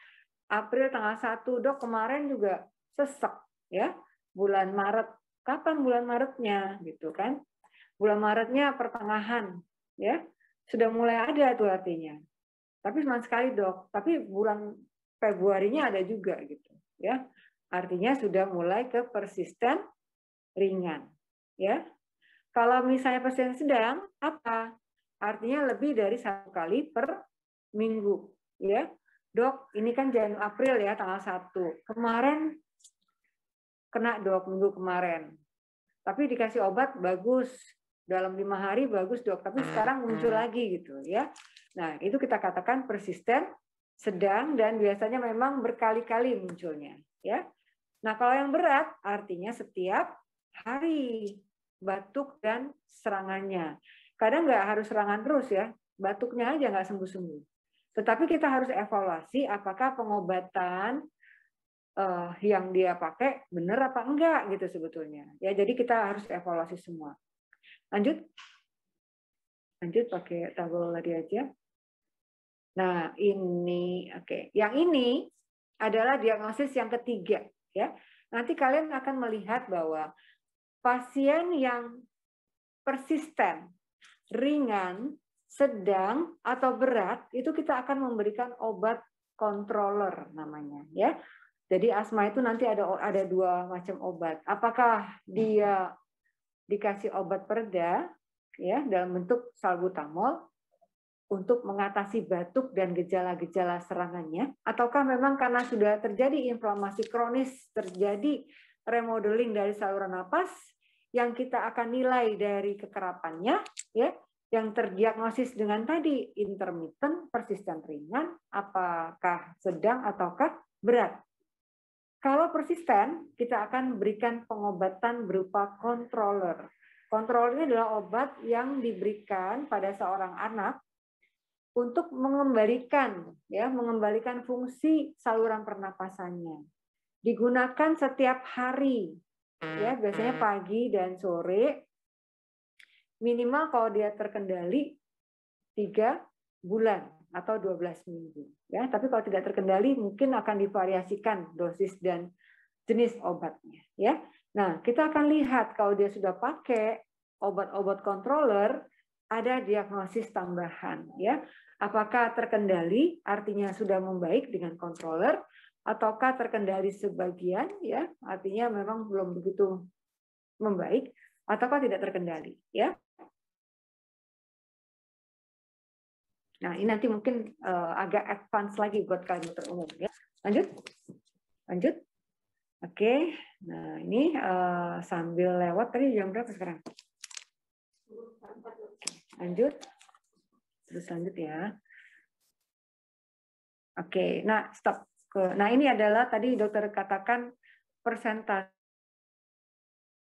April tanggal 1 dok kemarin juga sesek, ya, bulan Maret. Kapan bulan Maretnya, gitu kan? Bulan Maretnya pertengahan, ya sudah mulai ada tuh artinya. Tapi cuma sekali dok. Tapi bulan Februarinya ada juga gitu, ya. Artinya sudah mulai ke persisten ringan, ya. Kalau misalnya persisten sedang, apa? Artinya lebih dari 1 kali per minggu, ya. Dok, ini kan Januari April ya tanggal 1. Kemarin kena dok minggu kemarin. Tapi dikasih obat bagus. Dalam 5 hari bagus dok, tapi sekarang muncul lagi gitu ya. Nah itu kita katakan persisten, sedang dan biasanya memang berkali-kali munculnya ya. Nah kalau yang berat artinya setiap hari batuk dan serangannya. Kadang nggak harus serangan terus ya, batuknya aja nggak sembuh-sembuh. Tetapi kita harus evaluasi apakah pengobatan yang dia pakai benar apa enggak gitu sebetulnya. Ya jadi kita harus evaluasi semua. Lanjut pakai tabel lagi aja. Nah ini oke. Yang ini adalah diagnosis yang ketiga ya. Nanti kalian akan melihat bahwa pasien yang persisten, ringan, sedang atau berat itu kita akan memberikan obat controller namanya ya. Jadi asma itu nanti ada 2 macam obat. Apakah dia dikasih obat pereda ya dalam bentuk salbutamol untuk mengatasi batuk dan gejala-gejala serangannya, ataukah memang karena sudah terjadi inflamasi kronis, terjadi remodeling dari saluran napas yang kita akan nilai dari kekerapannya, ya, yang terdiagnosis dengan tadi intermittent, persisten ringan, apakah sedang ataukah berat. Kalau persisten, kita akan berikan pengobatan berupa controller. Controller ini adalah obat yang diberikan pada seorang anak untuk mengembalikan fungsi saluran pernapasannya. Digunakan setiap hari, ya biasanya pagi dan sore. Minimal kalau dia terkendali 3 bulan atau 12 minggu. Ya, tapi kalau tidak terkendali mungkin akan divariasikan dosis dan jenis obatnya. Ya, nah kita akan lihat kalau dia sudah pakai obat-obat controller, ada diagnosis tambahan. Ya, apakah terkendali, artinya sudah membaik dengan controller, ataukah terkendali sebagian, ya, artinya memang belum begitu membaik, ataukah tidak terkendali, ya. Nah, ini nanti mungkin agak advance lagi buat kalian dokter umum, ya. Lanjut. Oke. Nah, ini sambil lewat tadi jam berapa sekarang? Lanjut. Terus lanjut ya. Oke, nah stop. Nah, ini adalah tadi dokter katakan persentase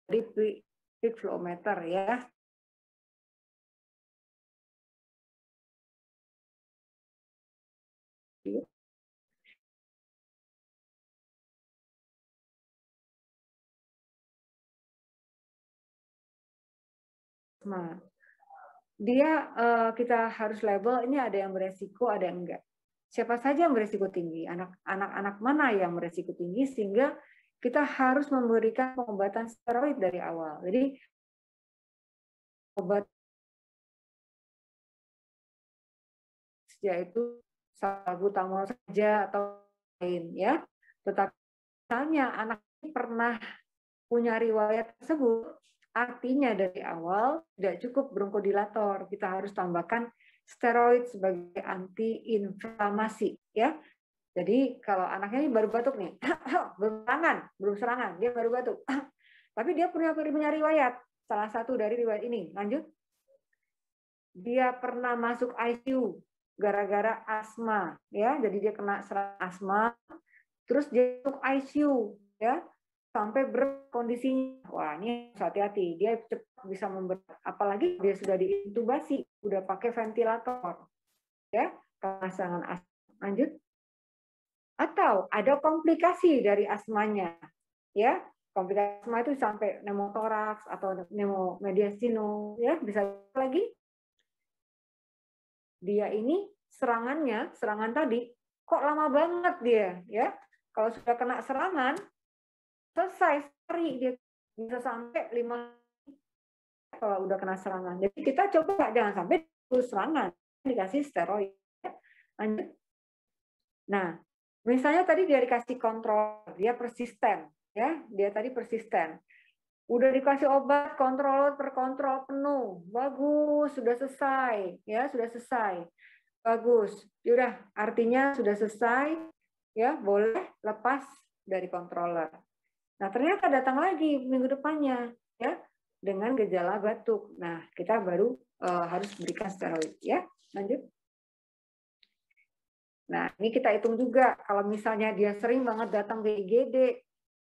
dari peak flow meter ya. Nah, dia kita harus label ini ada yang beresiko, ada yang enggak. Siapa saja yang beresiko tinggi? Anak-anak mana yang beresiko tinggi sehingga kita harus memberikan pengobatan steroid dari awal. Jadi obat yaitu salbutamol saja atau lain ya. Tetapi misalnya anak ini pernah punya riwayat tersebut, artinya dari awal tidak cukup bronkodilator, kita harus tambahkan steroid sebagai anti-inflamasi ya. Jadi kalau anaknya ini baru batuk nih, belum serangan, dia baru batuk. Tapi dia punya riwayat, salah satu dari riwayat ini. Lanjut. Dia pernah masuk ICU gara-gara asma ya. Jadi dia kena serangan asma, terus dia masuk ICU ya. Sampai berat kondisinya. Wah, ini hati-hati. Dia cepat bisa memberat. Apalagi dia sudah diintubasi, sudah pakai ventilator. Ya, karena serangan asma. Lanjut. Atau ada komplikasi dari asmanya. Ya, komplikasi asma itu sampai pneumotoraks atau pneumomediastinum, ya, bisa lagi. Dia ini serangan tadi kok lama banget dia, ya. Kalau sudah kena serangan selesai hari dia bisa sampai 5 kalau udah kena serangan. Jadi kita coba jangan sampai serangan dikasih steroid. Lanjut. Nah, misalnya tadi dia dikasih kontrol, dia persisten, ya, dia tadi persisten. Udah dikasih obat kontrol terkontrol penuh, bagus, sudah selesai, ya, sudah selesai, bagus. Sudah, artinya sudah selesai, ya, boleh lepas dari controller. Nah, ternyata datang lagi minggu depannya, ya, dengan gejala batuk. Nah, kita baru harus berikan steroid, ya. Lanjut. Nah, ini kita hitung juga kalau misalnya dia sering banget datang ke IGD,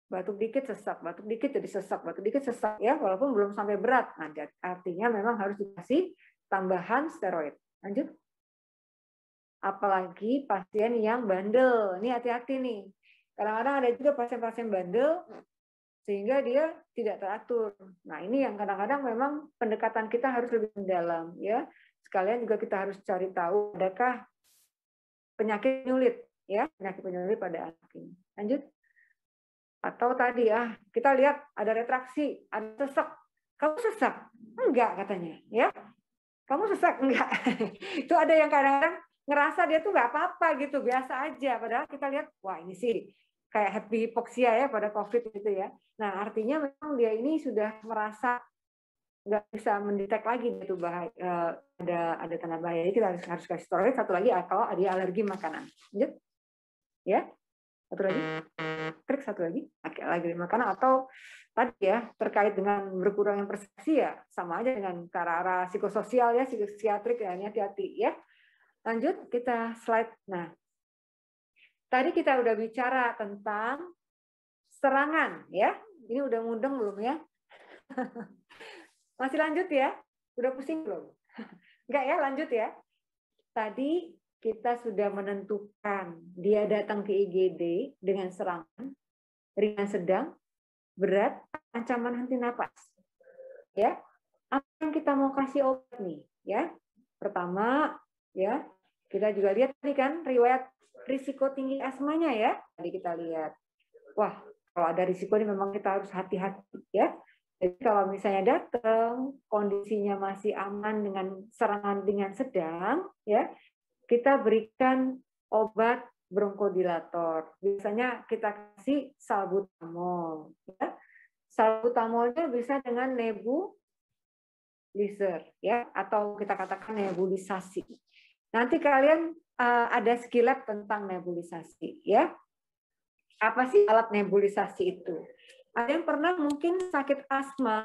batuk dikit sesak, batuk dikit jadi sesak, batuk dikit sesak, ya, walaupun belum sampai berat. Nah, artinya memang harus dikasih tambahan steroid. Lanjut. Apalagi pasien yang bandel, ini hati-hati nih. Kadang-kadang ada juga pasien-pasien bandel sehingga dia tidak teratur. Nah, ini yang kadang-kadang memang pendekatan kita harus lebih mendalam, ya. Sekalian juga kita harus cari tahu adakah penyakit penyulit, ya, penyakit penyulit pada anak ini. Lanjut. Atau tadi kita lihat ada retraksi, ada sesak. Kamu sesak? Enggak katanya, ya. Kamu sesak? Enggak. Itu ada yang kadang-kadang ngerasa dia tuh nggak apa-apa gitu, biasa aja. Padahal kita lihat, wah ini sih kayak happy hypoxia ya pada COVID gitu ya. Nah, artinya memang dia ini sudah merasa nggak bisa mendetek lagi itu bahaya, ada tanda bahaya. Jadi kita harus kasih tahu. Satu lagi kalau ada alergi makanan. Lanjut. Ya. Satu lagi. Trik satu lagi. Alergi makanan atau tadi ya terkait dengan berkurangnya persepsi ya sama aja dengan ke arah psikososial ya, psikiatrik ya, hati-hati ya. Lanjut kita slide. Nah, tadi kita udah bicara tentang serangan ya. Ini udah mudeng belum ya? Masih lanjut ya? Udah pusing belum? Enggak ya, lanjut ya. Tadi kita sudah menentukan dia datang ke IGD dengan serangan ringan, sedang, berat, ancaman henti napas. Ya. Apa yang kita mau kasih obat nih, ya? Pertama, ya, kita juga lihat tadi kan riwayat risiko tinggi asmanya ya. Tadi kita lihat. Wah, kalau ada risiko ini memang kita harus hati-hati ya. Jadi kalau misalnya datang kondisinya masih aman dengan serangan ringan sedang, ya kita berikan obat bronkodilator. Biasanya kita kasih salbutamol. Ya. Salbutamolnya bisa dengan nebulizer, ya, atau kita katakan nebulisasi. Nanti kalian ada skill lab tentang nebulisasi, ya. Apa sih alat nebulisasi itu? Ada yang pernah mungkin sakit asma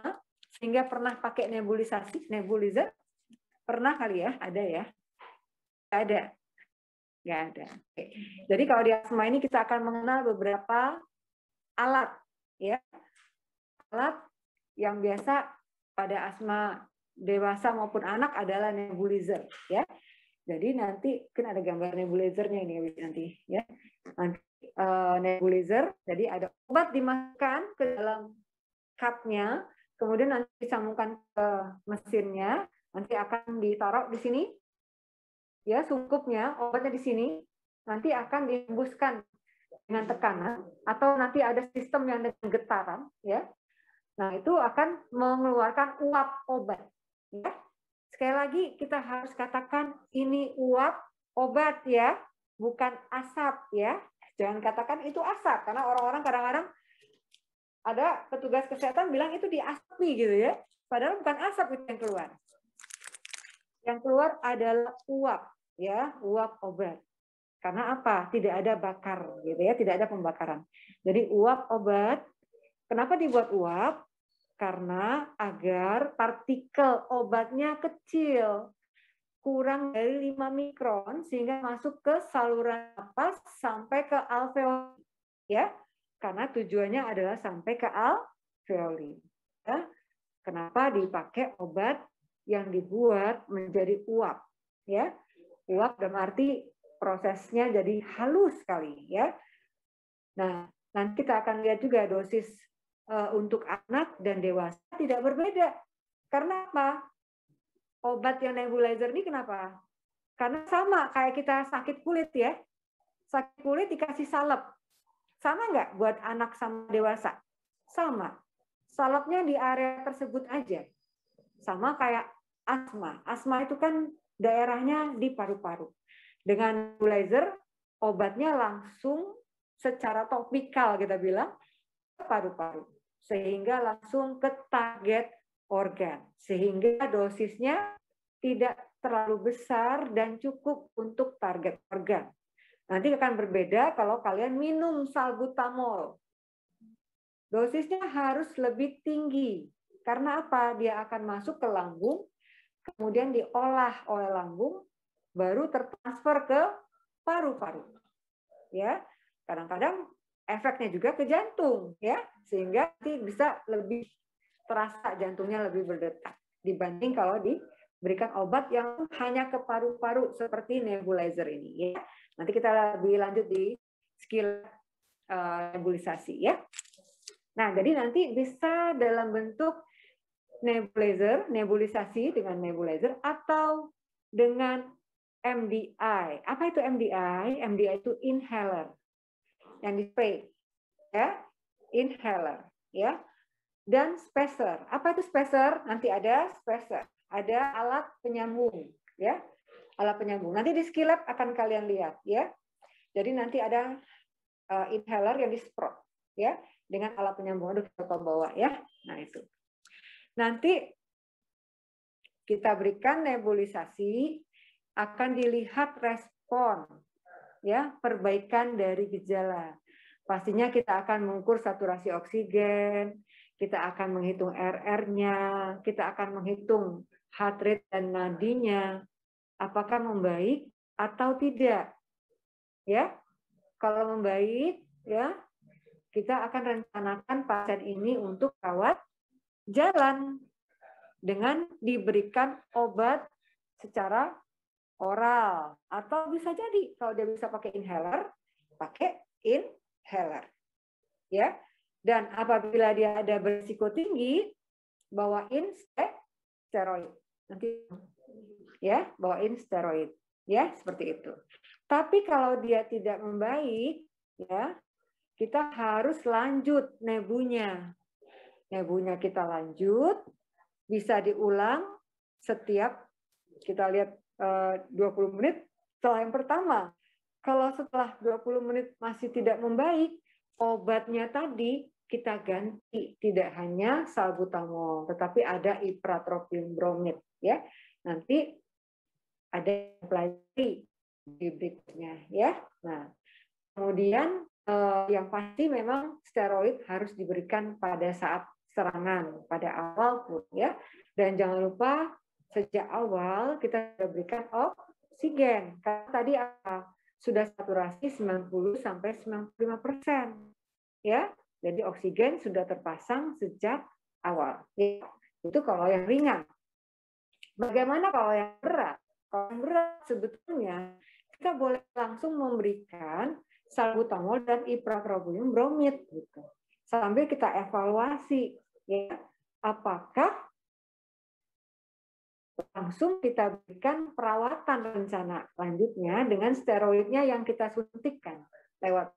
sehingga pernah pakai nebulisasi, nebulizer? Pernah kali ya? Ada ya? Nggak ada. Nggak ada. Oke. Jadi kalau di asma ini kita akan mengenal beberapa alat, ya, alat yang biasa pada asma dewasa maupun anak adalah nebulizer, ya. Jadi nanti mungkin ada gambar nebulizernya ini nanti, ya. Nanti nebulizer, jadi ada obat dimasukkan ke dalam cupnya, kemudian nanti disambungkan ke mesinnya, nanti akan ditaruh di sini, ya, sungkupnya obatnya di sini, nanti akan dihembuskan dengan tekanan atau nanti ada sistem yang dengan getaran, ya. Nah itu akan mengeluarkan uap obat, ya. Sekali lagi kita harus katakan ini uap obat ya, bukan asap ya. Jangan katakan itu asap karena orang-orang kadang-kadang ada petugas kesehatan bilang itu diasapi gitu ya. Padahal bukan asap itu yang keluar. Yang keluar adalah uap ya, uap obat. Karena apa? Tidak ada bakar gitu ya, tidak ada pembakaran. Jadi uap obat. Kenapa dibuat uap? Karena agar partikel obatnya kecil, kurang dari 5 mikron sehingga masuk ke saluran napas sampai ke alveoli ya. Karena tujuannya adalah sampai ke alveoli. Ya. Kenapa dipakai obat yang dibuat menjadi uap ya? Uap dalam arti prosesnya jadi halus sekali ya. Nah, nanti kita akan lihat juga dosis untuk anak dan dewasa tidak berbeda. Karena apa? Obat yang nebulizer ini kenapa? Karena sama kayak kita sakit kulit ya. Sakit kulit dikasih salep. Sama nggak buat anak sama dewasa? Sama. Salepnya di area tersebut aja. Sama kayak asma. Asma itu kan daerahnya di paru-paru. Dengan nebulizer, obatnya langsung secara topikal kita bilang ke paru-paru. Sehingga langsung ke target organ. Sehingga dosisnya tidak terlalu besar dan cukup untuk target organ. Nanti akan berbeda kalau kalian minum salbutamol. Dosisnya harus lebih tinggi. Karena apa? Dia akan masuk ke lambung, kemudian diolah oleh lambung, baru tertransfer ke paru-paru. Ya, kadang-kadang efeknya juga ke jantung, ya, sehingga nanti bisa lebih terasa jantungnya lebih berdetak dibanding kalau diberikan obat yang hanya ke paru-paru seperti nebulizer ini. Ya, nanti kita lebih lanjut di skill nebulisasi, ya. Nah, jadi nanti bisa dalam bentuk nebulizer, nebulisasi dengan nebulizer atau dengan MDI. Apa itu MDI? MDI itu inhaler yang di spray, ya, inhaler, ya. Dan spacer. Apa itu spacer? Nanti ada spacer, ada alat penyambung, ya, alat penyambung. Nanti di skill lab akan kalian lihat, ya. Jadi nanti ada inhaler yang disemprot, ya, dengan alat penyambung. Aduh, kita bawa, ya. Nah itu. Nanti kita berikan nebulisasi, akan dilihat respon, ya, perbaikan dari gejala. Pastinya kita akan mengukur saturasi oksigen, kita akan menghitung RR-nya, kita akan menghitung heart rate dan nadinya, apakah membaik atau tidak. Ya, kalau membaik, ya, kita akan rencanakan pasien ini untuk rawat jalan dengan diberikan obat secara oral, atau bisa jadi kalau dia bisa pakai inhaler, pakai inhaler. Ya. Dan apabila dia ada berisiko tinggi, bawain steroid. Nanti ya, bawain steroid. Ya, seperti itu. Tapi kalau dia tidak membaik, ya, kita harus lanjut nebunya. Nebunya kita lanjut, bisa diulang setiap, kita lihat 20 menit setelah yang pertama. Kalau setelah 20 menit masih tidak membaik, obatnya tadi kita ganti, tidak hanya salbutamol, tetapi ada ipratropium bromid, ya. Nanti ada pelajari di berikutnya, ya. Nah, kemudian yang pasti memang steroid harus diberikan pada saat serangan, pada awal pun, ya. Dan jangan lupa sejak awal kita berikan oksigen. Karena tadi sudah saturasi 90 sampai 95%, ya. Jadi oksigen sudah terpasang sejak awal. Ya. Itu kalau yang ringan. Bagaimana kalau yang berat? Kalau yang berat sebetulnya kita boleh langsung memberikan salbutamol dan ipratropium bromid gitu. Sambil kita evaluasi, ya, apakah langsung kita berikan perawatan rencana lanjutnya dengan steroidnya yang kita suntikkan lewat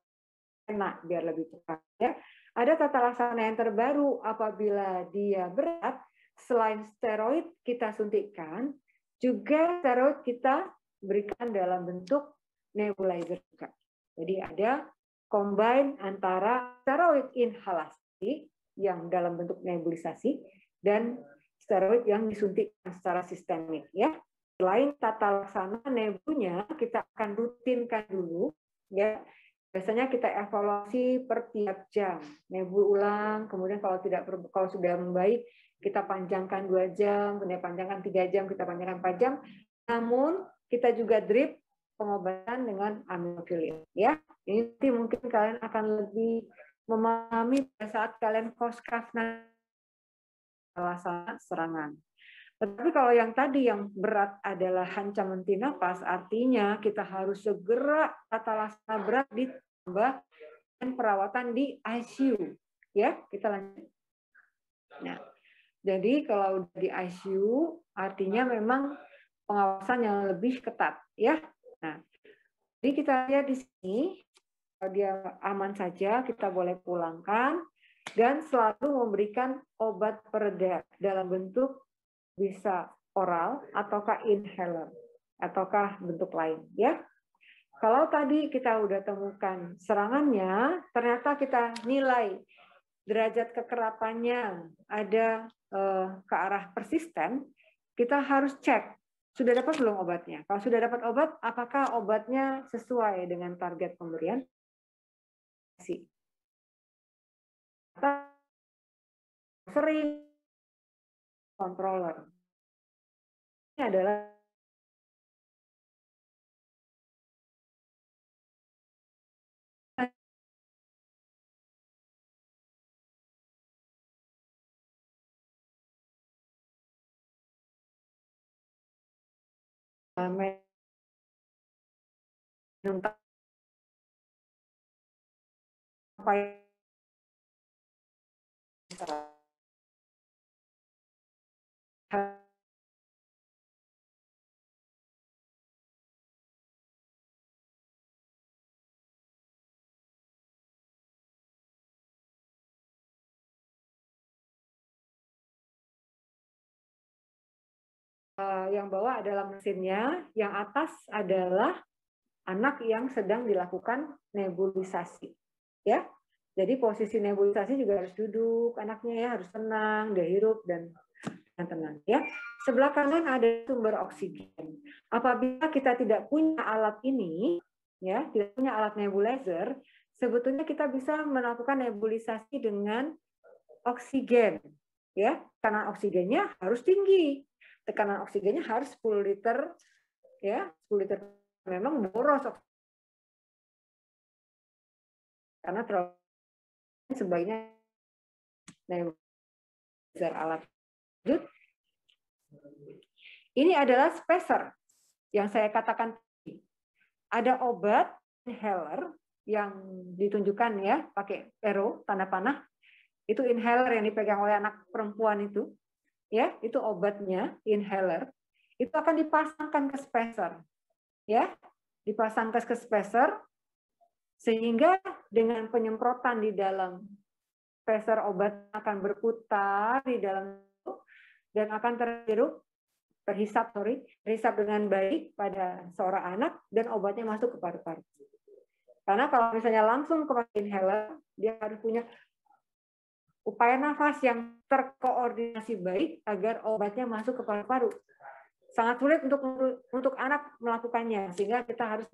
enak biar lebih cepat, ya. Ada tata laksana yang terbaru apabila dia berat, selain steroid kita suntikkan, juga steroid kita berikan dalam bentuk nebulizer juga. Jadi ada combine antara steroid inhalasi yang dalam bentuk nebulisasi dan steroid yang disuntikkan secara sistemik, ya. Selain tata laksana nebunya, kita akan rutinkan dulu, ya. Biasanya kita evaluasi per tiap jam, nebu ulang, kemudian kalau sudah membaik, kita panjangkan 2 jam, kemudian panjangkan 3 jam, kita panjangkan 4 jam. Namun kita juga drip pengobatan dengan aminophilin, ya. Ini nanti mungkin kalian akan lebih memahami pada saat kalian koskaf alasan serangan. Tetapi kalau yang tadi yang berat adalah hancaman henti napas, artinya kita harus segera tata laksana berat ditambah dan perawatan di ICU. Ya, kita lanjut. Nah, jadi kalau di ICU artinya memang pengawasan yang lebih ketat, ya. Nah, jadi kita lihat di sini, kalau dia aman saja, kita boleh pulangkan dan selalu memberikan obat pereda dalam bentuk bisa oral ataukah inhaler ataukah bentuk lain, ya. Kalau tadi kita udah temukan serangannya, ternyata kita nilai derajat kekerapannya ada ke arah persisten, kita harus cek sudah dapat belum obatnya. Kalau sudah dapat obat, apakah obatnya sesuai dengan target pemberian? Sering controller. Ini adalah yang bawah adalah mesinnya, yang atas adalah anak yang sedang dilakukan nebulisasi, ya. Jadi posisi nebulisasi juga harus duduk, anaknya ya harus tenang, dia hirup dan tenang, ya. Sebelah kanan ada sumber oksigen. Apabila kita tidak punya alat ini, ya, tidak punya alat nebulizer, sebetulnya kita bisa melakukan nebulisasi dengan oksigen, ya, karena oksigennya harus tinggi, tekanan oksigennya harus 10 liter, ya, 10 liter memang boros, karena terlalu sebaiknya nebulizer alat. Ini adalah spacer yang saya katakan. Ada obat inhaler yang ditunjukkan ya pakai arrow tanda panah. Itu inhaler yang dipegang oleh anak perempuan itu. Ya, itu obatnya, inhaler. Itu akan dipasangkan ke spacer. Ya, dipasangkan ke spacer sehingga dengan penyemprotan di dalam spacer obat akan berputar di dalam itu dan akan terhisap dengan baik pada seorang anak dan obatnya masuk ke paru-paru. Karena kalau misalnya langsung ke inhaler, dia harus punya upaya nafas yang terkoordinasi baik agar obatnya masuk ke paru-paru. Sangat sulit untuk anak melakukannya, sehingga kita harus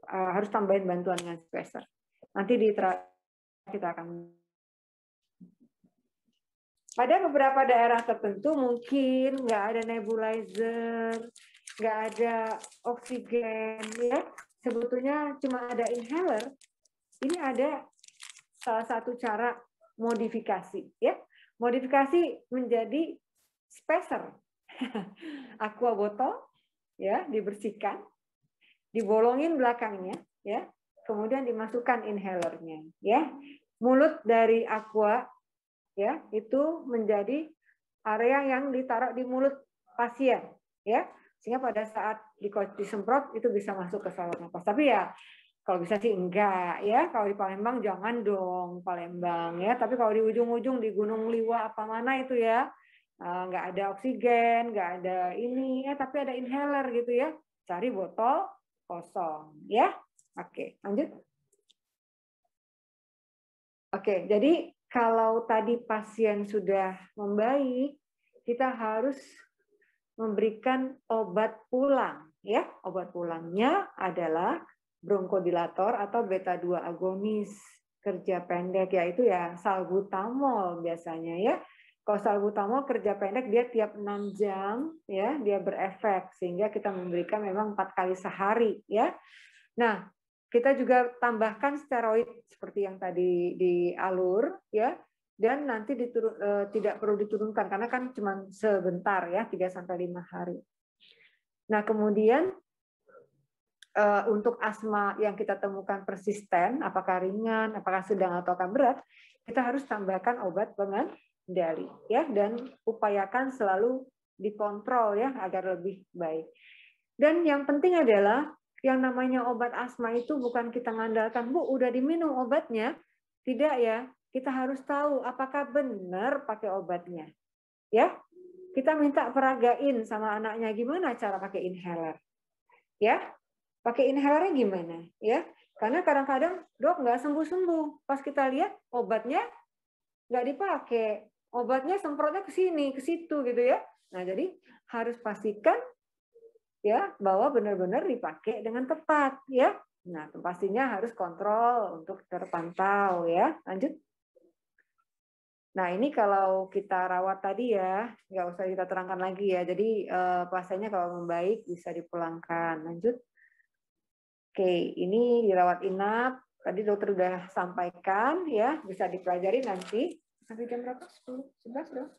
harus tambahin bantuan dengan spacer. Nanti kita akan. Pada beberapa daerah tertentu mungkin nggak ada nebulizer, nggak ada oksigen, ya. Sebetulnya cuma ada inhaler. Ini ada salah satu cara modifikasi, ya. Modifikasi menjadi spacer. Aqua botol, ya, dibersihkan, dibolongin belakangnya, ya. Kemudian dimasukkan inhalernya, ya. Mulut dari aqua, ya, itu menjadi area yang ditaruh di mulut pasien, ya, sehingga pada saat disemprot itu bisa masuk ke saluran nafas. Tapi ya kalau bisa sih enggak, ya. Kalau di Palembang jangan dong, Palembang, ya. Tapi kalau di ujung-ujung di Gunung Liwa apa mana itu ya, nggak ada oksigen, nggak ada ini, ya, tapi ada inhaler gitu ya. Cari botol kosong, ya. Oke, lanjut. Oke, jadi kalau tadi pasien sudah membaik, kita harus memberikan obat pulang, ya. Obat pulangnya adalah bronkodilator atau beta 2 agonis kerja pendek, yaitu ya salbutamol biasanya, ya. Kalau salbutamol kerja pendek dia tiap 6 jam, ya, dia berefek sehingga kita memberikan memang 4 kali sehari, ya. Nah, kita juga tambahkan steroid seperti yang tadi di alur, ya, dan nanti tidak perlu diturunkan karena kan cuma sebentar, ya, 3-5 hari. Nah, kemudian untuk asma yang kita temukan persisten, apakah ringan, apakah sedang atau berat, kita harus tambahkan obat pengendali, ya, dan upayakan selalu dikontrol, ya, agar lebih baik. Dan yang penting adalah yang namanya obat asma itu bukan kita ngandalkan, Bu, udah diminum obatnya. Tidak, ya. Kita harus tahu apakah benar pakai obatnya. Ya. Kita minta peragain sama anaknya gimana cara pakai inhaler. Ya. Pakai inhalernya gimana, ya? Karena kadang-kadang, Dok, nggak sembuh-sembuh. Pas kita lihat obatnya nggak dipakai. Obatnya semprotnya ke sini, ke situ gitu ya. Nah, jadi harus pastikan ya bahwa benar-benar dipakai dengan tepat, ya. Nah, pastinya harus kontrol untuk terpantau, ya. Lanjut. Nah, ini kalau kita rawat tadi ya, nggak usah kita terangkan lagi ya. Jadi pasiennya kalau membaik bisa dipulangkan. Lanjut. Oke, ini dirawat inap. Tadi dokter sudah sampaikan ya, bisa dipelajari nanti. Sampai jam berapa? 10, 11 dong?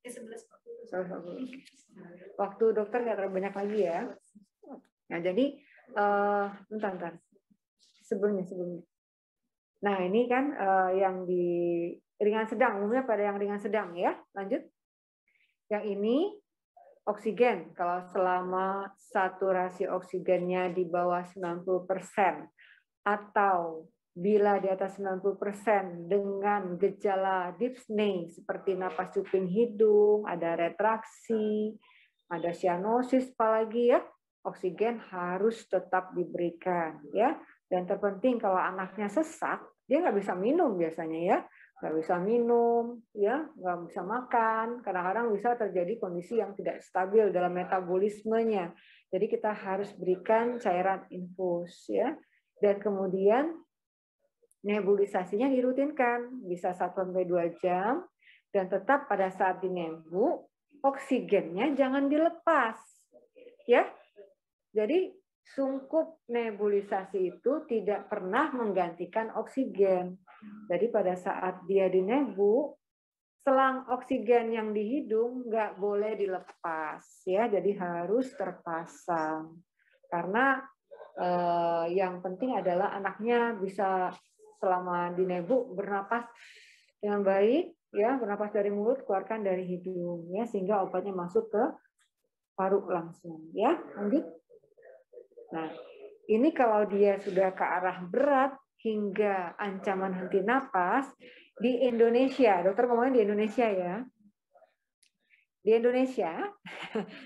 11.40. Waktu dokter nggak terlalu banyak lagi ya. Nah, jadi bentar. Sebelumnya. Nah, ini kan yang di ringan sedang, umumnya pada yang ringan sedang ya. Lanjut. Yang ini oksigen. Kalau selama saturasi oksigennya di bawah 90% atau bila di atas 90% dengan gejala dyspnea seperti napas cuping hidung, ada retraksi, ada cyanosis apalagi ya, oksigen harus tetap diberikan ya. Dan terpenting kalau anaknya sesak, dia nggak bisa minum biasanya ya, nggak bisa minum, ya nggak bisa makan. Kadang-kadang bisa terjadi kondisi yang tidak stabil dalam metabolismenya. Jadi kita harus berikan cairan infus ya. Dan kemudian nebulisasinya dirutinkan, bisa 1-2 jam, dan tetap pada saat dinebu, oksigennya jangan dilepas. Ya, jadi sungkup nebulisasi itu tidak pernah menggantikan oksigen. Jadi pada saat dia dinebu, selang oksigen yang di hidung nggak boleh dilepas, ya. Jadi harus terpasang. Karena yang penting adalah anaknya bisa selama dinebu bernapas dengan baik, ya, bernapas dari mulut, keluarkan dari hidung, ya, sehingga obatnya masuk ke paru langsung, ya. Lanjut. Nah, ini kalau dia sudah ke arah berat hingga ancaman henti napas di Indonesia, dokter ngomongnya di Indonesia ya. Di Indonesia,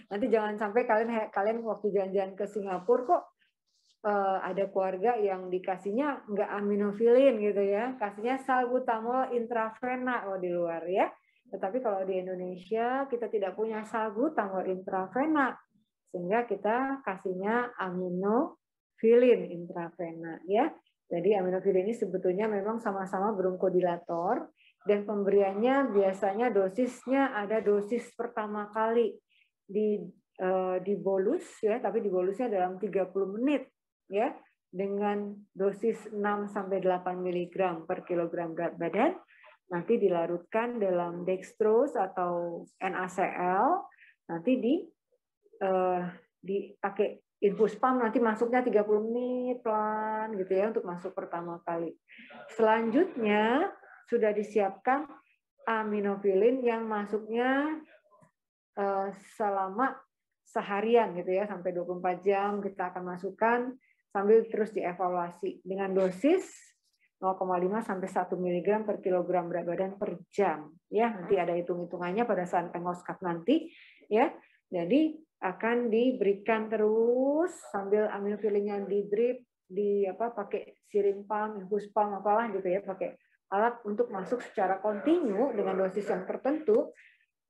nanti jangan sampai kalian waktu jalan-jalan ke Singapura kok ada keluarga yang dikasihnya nggak aminofilin gitu ya, kasihnya salbutamol intravena di luar ya. Tetapi kalau di Indonesia kita tidak punya salbutamol intravena, sehingga kita kasihnya aminofilin intravena ya. Jadi aminofilin ini sebetulnya memang sama-sama bronkodilator dan pemberiannya biasanya dosisnya ada dosis pertama kali di bolus ya, tapi di bolusnya dalam 30 menit ya, dengan dosis 6-8 mg per kilogram berat badan, nanti dilarutkan dalam dextrose atau NaCl, nanti dipakai infus pump, nanti masuknya 30 menit pelan gitu ya untuk masuk pertama kali. Selanjutnya sudah disiapkan aminofilin yang masuknya selama seharian gitu ya, sampai 24 jam kita akan masukkan sambil terus dievaluasi dengan dosis 0,5 sampai 1 mg per kilogram berat badan per jam ya. Nanti ada hitung-hitungannya pada saat pengoskap nanti ya. Jadi akan diberikan terus sambil aminofilinnya di drip, pakai syringe pump, infus pump apalah gitu ya, pakai alat untuk masuk secara kontinu dengan dosis yang tertentu.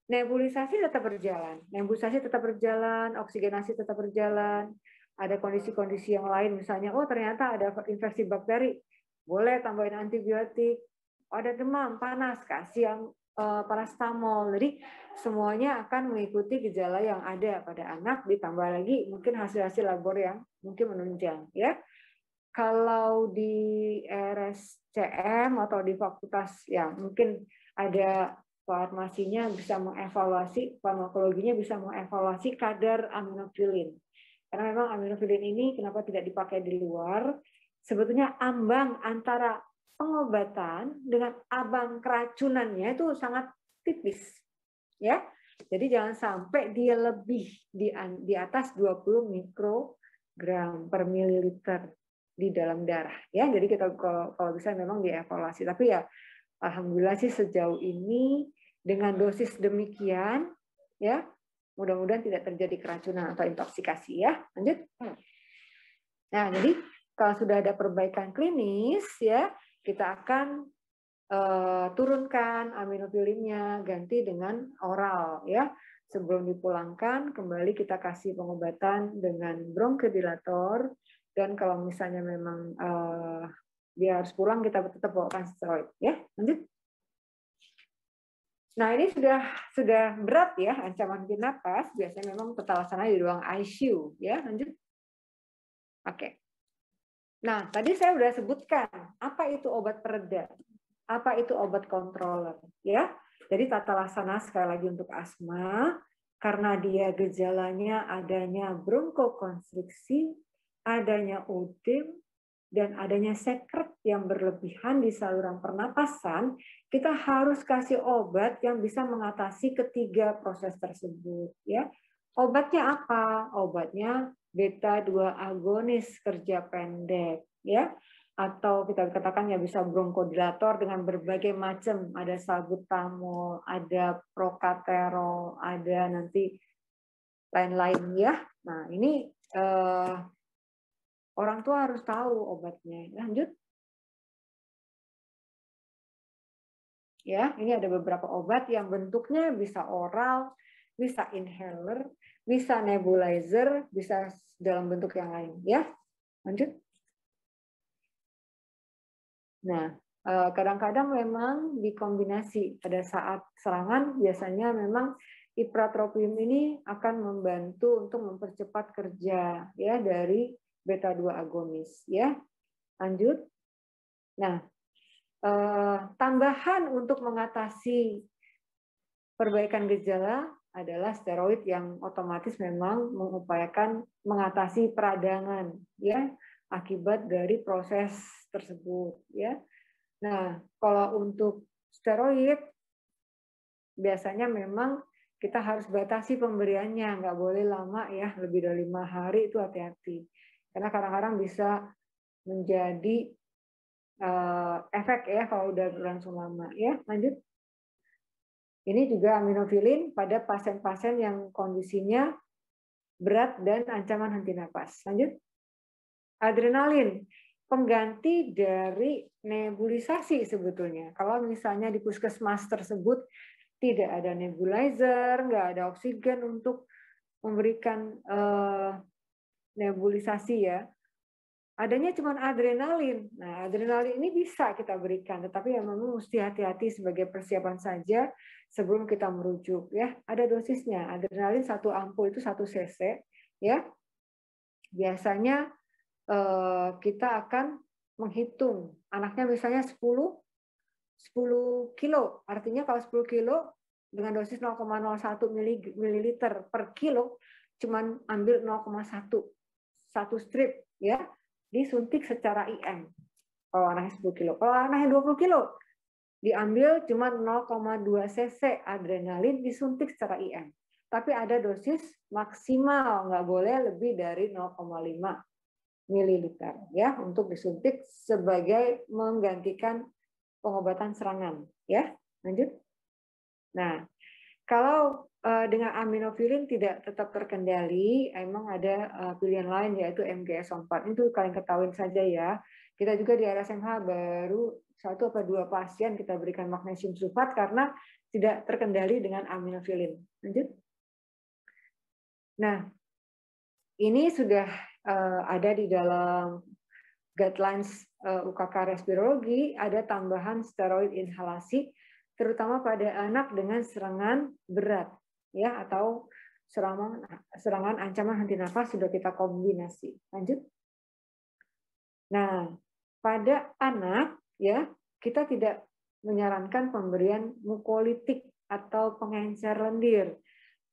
Nebulisasi tetap berjalan, oksigenasi tetap berjalan. Ada kondisi-kondisi yang lain, misalnya, ternyata ada infeksi bakteri, boleh tambahin antibiotik. Ada demam, panas, kasih yang parastamol. Jadi semuanya akan mengikuti gejala yang ada pada anak, ditambah lagi mungkin hasil-hasil labor yang mungkin menunjang. Ya, kalau di RSCM atau di fakultas, ya mungkin ada farmasinya bisa mengevaluasi, farmakologinya bisa mengevaluasi kadar aminofilin. Karena memang aminofilin ini kenapa tidak dipakai di luar? Sebetulnya ambang antara pengobatan dengan ambang keracunannya itu sangat tipis, ya. Jadi jangan sampai dia lebih di atas 20 mikrogram per mililiter di dalam darah, ya. Jadi kita kalau bisa memang dievaluasi. Tapi ya, alhamdulillah sih sejauh ini dengan dosis demikian, ya. Mudah-mudahan tidak terjadi keracunan atau intoksikasi ya. Lanjut. Nah, jadi kalau sudah ada perbaikan klinis ya, kita akan turunkan aminofilinnya, ganti dengan oral ya. Sebelum dipulangkan kembali kita kasih pengobatan dengan bronkodilator, dan kalau misalnya memang dia harus pulang, kita tetap bawakan steroid ya. Lanjut. Nah, ini sudah berat ya, ancaman henti napas, biasanya memang tata laksana di ruang ICU ya. Lanjut. Oke. Nah, tadi saya sudah sebutkan apa itu obat pereda, apa itu obat controller ya. Jadi tata laksana sekali lagi untuk asma, karena dia gejalanya adanya bronkokonstriksi, adanya ödem, dan adanya sekret yang berlebihan di saluran pernapasan, kita harus kasih obat yang bisa mengatasi ketiga proses tersebut ya. Obatnya apa? Obatnya beta 2 agonis kerja pendek ya, atau kita katakan ya bisa bronkodilator dengan berbagai macam, ada salbutamol, ada prokaterol, ada nanti lain-lain ya. Nah, ini Orang tua harus tahu obatnya. Lanjut. Ya, ini ada beberapa obat yang bentuknya bisa oral, bisa inhaler, bisa nebulizer, bisa dalam bentuk yang lain. Ya, lanjut. Nah, kadang-kadang memang dikombinasi pada saat serangan biasanya memang ipratropium ini akan membantu untuk mempercepat kerja ya dari beta 2 agonis ya. Lanjut. Nah, tambahan untuk mengatasi perbaikan gejala adalah steroid yang otomatis memang mengupayakan mengatasi peradangan ya akibat dari proses tersebut ya. Nah, kalau untuk steroid biasanya memang kita harus batasi pemberiannya, nggak boleh lama ya, lebih dari 5 hari itu hati-hati. Karena kadang-kadang bisa menjadi efek ya kalau udah berlangsung lama ya. Lanjut. Ini juga aminofilin pada pasien-pasien yang kondisinya berat dan ancaman henti napas. Lanjut. Adrenalin, pengganti dari nebulisasi sebetulnya. Kalau misalnya di puskesmas tersebut tidak ada nebulizer, nggak ada oksigen untuk memberikan nebulisasi ya, adanya cuma adrenalin. Nah, adrenalin ini bisa kita berikan, tetapi yang memang mesti hati-hati sebagai persiapan saja sebelum kita merujuk ya. Ada dosisnya. Adrenalin 1 ampul itu 1 cc ya. Biasanya kita akan menghitung anaknya misalnya 10 kilo. Artinya kalau 10 kilo dengan dosis 0,01 mililiter per kilo cuman ambil 0,1 satu strip ya, disuntik secara IM. Kalau anaknya 10 kilo. Kalau anaknya 20 kilo, diambil cuma 0,2 cc adrenalin disuntik secara IM. Tapi ada dosis maksimal, nggak boleh lebih dari 0,5 mililiter ya untuk disuntik sebagai menggantikan pengobatan serangan ya. Lanjut. Nah, kalau dengan aminofilin tidak tetap terkendali, emang ada pilihan lain yaitu MGS4. Itu kalian ketahui saja ya. Kita juga di RSMH baru 1 atau 2 pasien kita berikan magnesium sulfat karena tidak terkendali dengan aminofilin. Lanjut. Nah, ini sudah ada di dalam guidelines UKK respirologi, ada tambahan steroid inhalasi terutama pada anak dengan serangan berat ya atau serangan ancaman henti nafas sudah kita kombinasi. Lanjut. Nah, pada anak ya kita tidak menyarankan pemberian mukolitik atau pengencer lendir,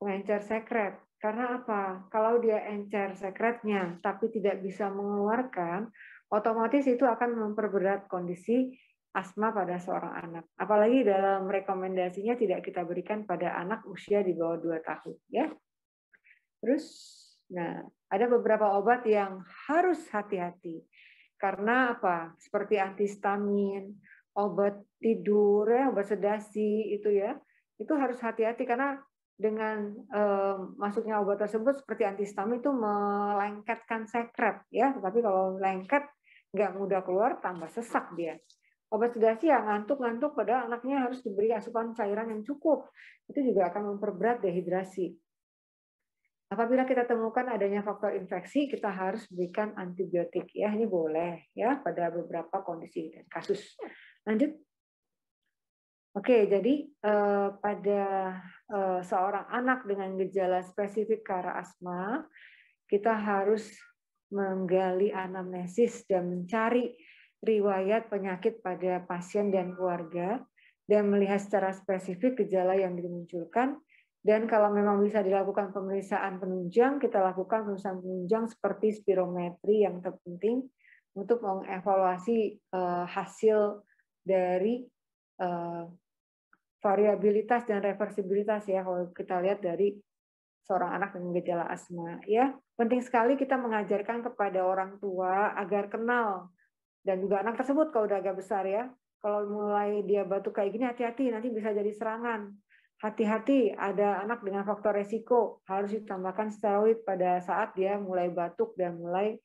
pengencer sekret. Karena apa? Kalau dia encer sekretnya tapi tidak bisa mengeluarkan, otomatis itu akan memperberat kondisi asma pada seorang anak. Apalagi dalam rekomendasinya tidak kita berikan pada anak usia di bawah 2 tahun. Ya. Terus, nah ada beberapa obat yang harus hati-hati. Karena apa? Seperti antihistamin, obat tidur, ya, obat sedasi itu ya, itu harus hati-hati karena dengan masuknya obat tersebut seperti antihistamin itu melengketkan sekret ya, tapi kalau lengket nggak mudah keluar tambah sesak dia. Obat sedasi ya ngantuk-ngantuk padahal anaknya harus diberi asupan cairan yang cukup. Itu juga akan memperberat dehidrasi. Apabila kita temukan adanya faktor infeksi, kita harus berikan antibiotik. Ya, ini boleh ya pada beberapa kondisi dan kasus. Lanjut. Oke, jadi pada seorang anak dengan gejala spesifik ke arah asma, kita harus menggali anamnesis dan mencari riwayat penyakit pada pasien dan keluarga dan melihat secara spesifik gejala yang dimunculkan. Dan kalau memang bisa dilakukan pemeriksaan penunjang, kita lakukan pemeriksaan penunjang seperti spirometri yang terpenting untuk mengevaluasi hasil dari variabilitas dan reversibilitas ya kalau kita lihat dari seorang anak dengan gejala asma ya. Penting sekali kita mengajarkan kepada orang tua agar kenal dan juga anak tersebut kalau udah agak besar ya. Kalau mulai dia batuk kayak gini hati-hati nanti bisa jadi serangan. Hati-hati ada anak dengan faktor resiko harus ditambahkan steroid pada saat dia mulai batuk dan mulai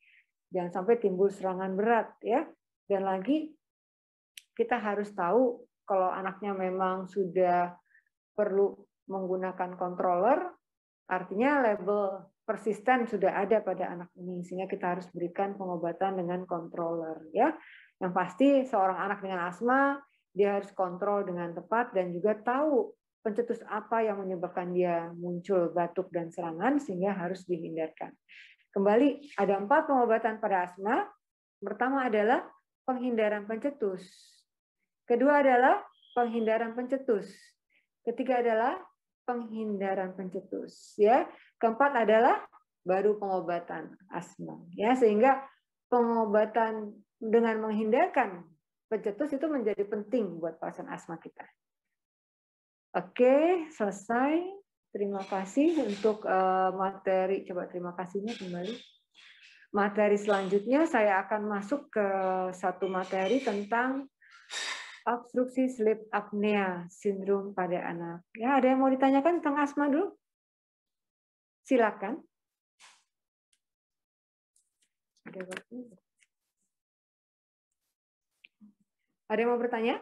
Jangan sampai timbul serangan berat ya. Dan lagi kita harus tahu kalau anaknya memang sudah perlu menggunakan controller, artinya label persisten sudah ada pada anak ini, sehingga kita harus berikan pengobatan dengan controller ya. Yang pasti seorang anak dengan asma dia harus kontrol dengan tepat dan juga tahu pencetus apa yang menyebabkan dia muncul batuk dan serangan sehingga harus dihindarkan. Kembali ada 4 pengobatan pada asma. Pertama adalah penghindaran pencetus. Kedua adalah penghindaran pencetus. Ketiga adalah penghindaran pencetus ya. Keempat adalah baru pengobatan asma ya, sehingga pengobatan dengan menghindarkan pencetus itu menjadi penting buat pasien asma kita. Oke, selesai. Terima kasih untuk materi. Coba terima kasihnya kembali. Materi selanjutnya saya akan masuk ke satu materi tentang obstruksi sleep apnea sindrom pada anak. Ya, ada yang mau ditanyakan tentang asma dulu? Silakan. Ada yang mau bertanya?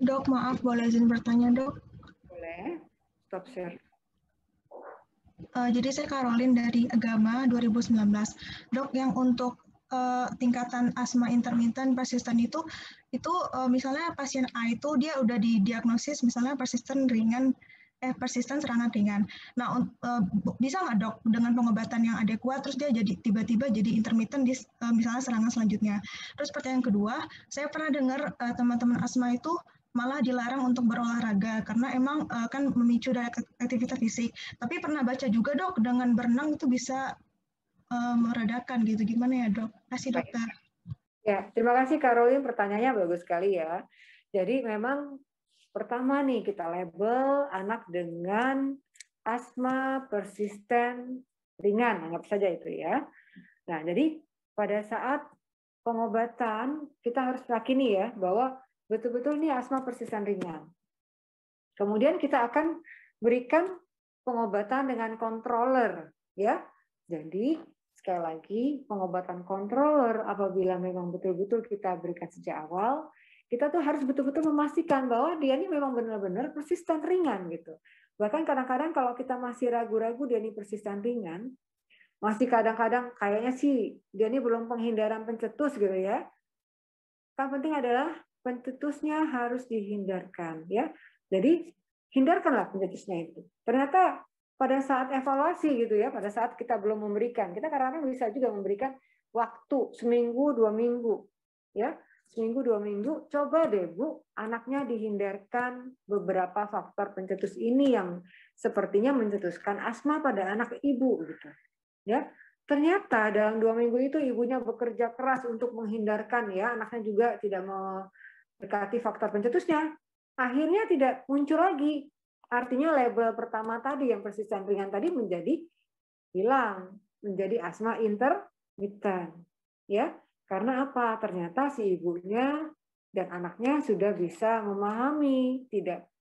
Dok, maaf, boleh izin bertanya, Dok? Boleh. Stop share. Jadi saya Caroline dari Agama 2019. Dok, yang untuk tingkatan asma intermittent persisten itu misalnya pasien A itu dia udah didiagnosis misalnya persisten ringan, persisten serangan ringan. Nah, bisa nggak dok dengan pengobatan yang adekuat terus dia jadi tiba-tiba jadi intermittent di misalnya serangan selanjutnya. Terus pertanyaan kedua, saya pernah dengar teman-teman asma itu malah dilarang untuk berolahraga karena emang kan memicu dari aktivitas fisik. Tapi pernah baca juga dok dengan berenang itu bisa meredakan gitu. Gimana ya dok? Kasih dokter. Ya, terima kasih Caroline, pertanyaannya bagus sekali ya. Jadi memang pertama nih kita label anak dengan asma persisten ringan, anggap saja itu ya. Nah, jadi pada saat pengobatan kita harus yakini ya bahwa betul-betul ini asma persisten ringan. Kemudian kita akan berikan pengobatan dengan controller ya. Jadi sekali lagi, pengobatan controller apabila memang betul-betul kita berikan sejak awal, kita tuh harus betul-betul memastikan bahwa dia ini memang benar-benar persisten ringan gitu. Bahkan kadang-kadang kalau kita masih ragu-ragu dia ini persisten ringan, masih kadang-kadang kayaknya sih dia ini belum penghindaran pencetus gitu ya. Yang penting adalah pencetusnya harus dihindarkan ya. Jadi hindarkanlah pencetusnya itu. Ternyata pada saat evaluasi gitu ya, pada saat kita belum memberikan, kita kadang-kadang bisa juga memberikan waktu seminggu 2 minggu, ya seminggu 2 minggu. Coba deh Bu, anaknya dihindarkan beberapa faktor pencetus ini yang sepertinya mencetuskan asma pada anak ibu gitu, ya. Ternyata dalam 2 minggu itu ibunya bekerja keras untuk menghindarkan ya, anaknya juga tidak mendekati faktor pencetusnya. Akhirnya tidak muncul lagi. Artinya label pertama tadi yang persisten ringan tadi menjadi hilang, menjadi asma intermittent. Ya, karena apa? Ternyata si ibunya dan anaknya sudah bisa memahami, tidak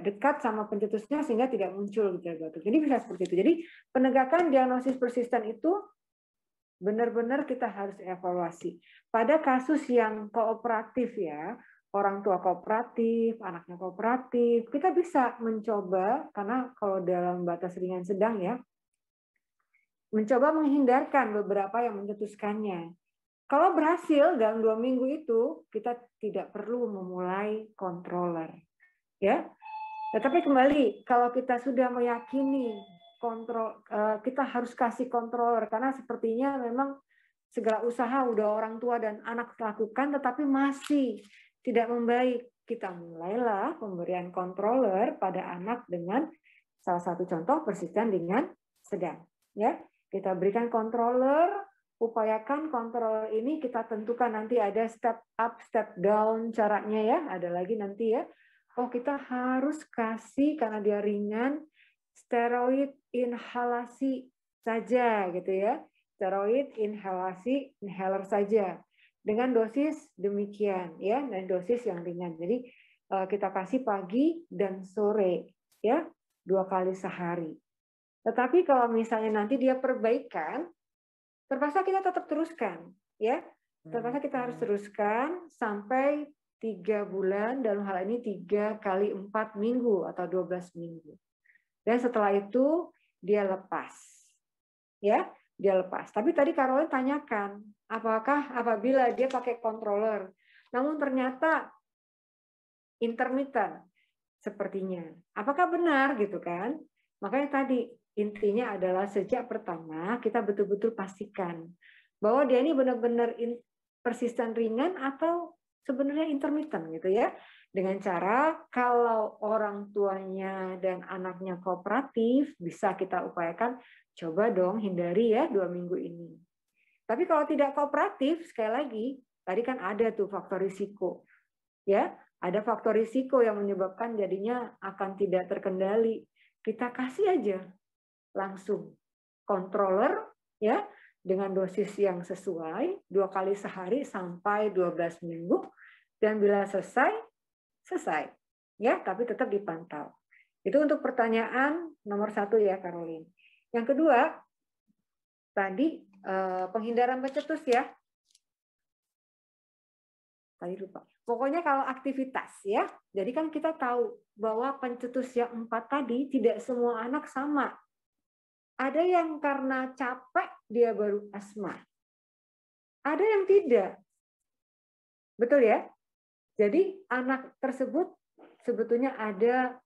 dekat sama pencetusnya sehingga tidak muncul gejala batuk. Jadi bisa seperti itu. Jadi penegakan diagnosis persisten itu benar-benar kita harus evaluasi. Pada kasus yang kooperatif ya, orang tua kooperatif, anaknya kooperatif, kita bisa mencoba, karena kalau dalam batas ringan sedang ya, mencoba menghindarkan beberapa yang mencetuskannya. Kalau berhasil dalam 2 minggu itu, kita tidak perlu memulai controller. Ya, tetapi kembali, kalau kita sudah meyakini kita harus kasih controller, karena sepertinya memang segala usaha udah orang tua dan anak lakukan, tetapi masih tidak membaik. Kita mulailah pemberian controller pada anak dengan salah satu contoh persisten dengan sedang. Ya, kita berikan controller, upayakan controller ini kita tentukan nanti ada step up, step down caranya ya. Ada lagi nanti ya. Oh, kita harus kasih karena dia ringan steroid inhalasi saja gitu ya. Steroid inhalasi inhaler saja dengan dosis demikian ya, dan dosis yang ringan. Jadi kita kasih pagi dan sore ya, 2 kali sehari. Tetapi kalau misalnya nanti dia perbaikan, terpaksa kita tetap teruskan, ya. Terpaksa kita harus teruskan sampai 3 bulan, dalam hal ini 3 kali 4 minggu atau 12 minggu. Dan setelah itu dia lepas. Ya, dia lepas. Tapi tadi Caroline tanyakan, apakah apabila dia pakai controller, namun ternyata intermittent sepertinya. Apakah benar gitu kan? Makanya tadi intinya adalah sejak pertama kita betul-betul pastikan bahwa dia ini benar-benar persisten ringan atau sebenarnya intermittent gitu ya. Dengan cara kalau orang tuanya dan anaknya kooperatif bisa kita upayakan coba dong hindari ya 2 minggu ini. Tapi kalau tidak kooperatif sekali lagi tadi kan ada tuh faktor risiko. Ya, ada faktor risiko yang menyebabkan jadinya akan tidak terkendali. Kita kasih aja langsung controller ya dengan dosis yang sesuai 2 kali sehari sampai 12 minggu dan bila selesai ya, tapi tetap dipantau. Itu untuk pertanyaan nomor 1 ya, Caroline. Yang kedua, tadi penghindaran pencetus ya. Tadi lupa. Pokoknya kalau aktivitas ya. Jadi kan kita tahu bahwa pencetus yang 4 tadi tidak semua anak sama. Ada yang karena capek dia baru asma. Ada yang tidak. Betul ya? Jadi anak tersebut sebetulnya ada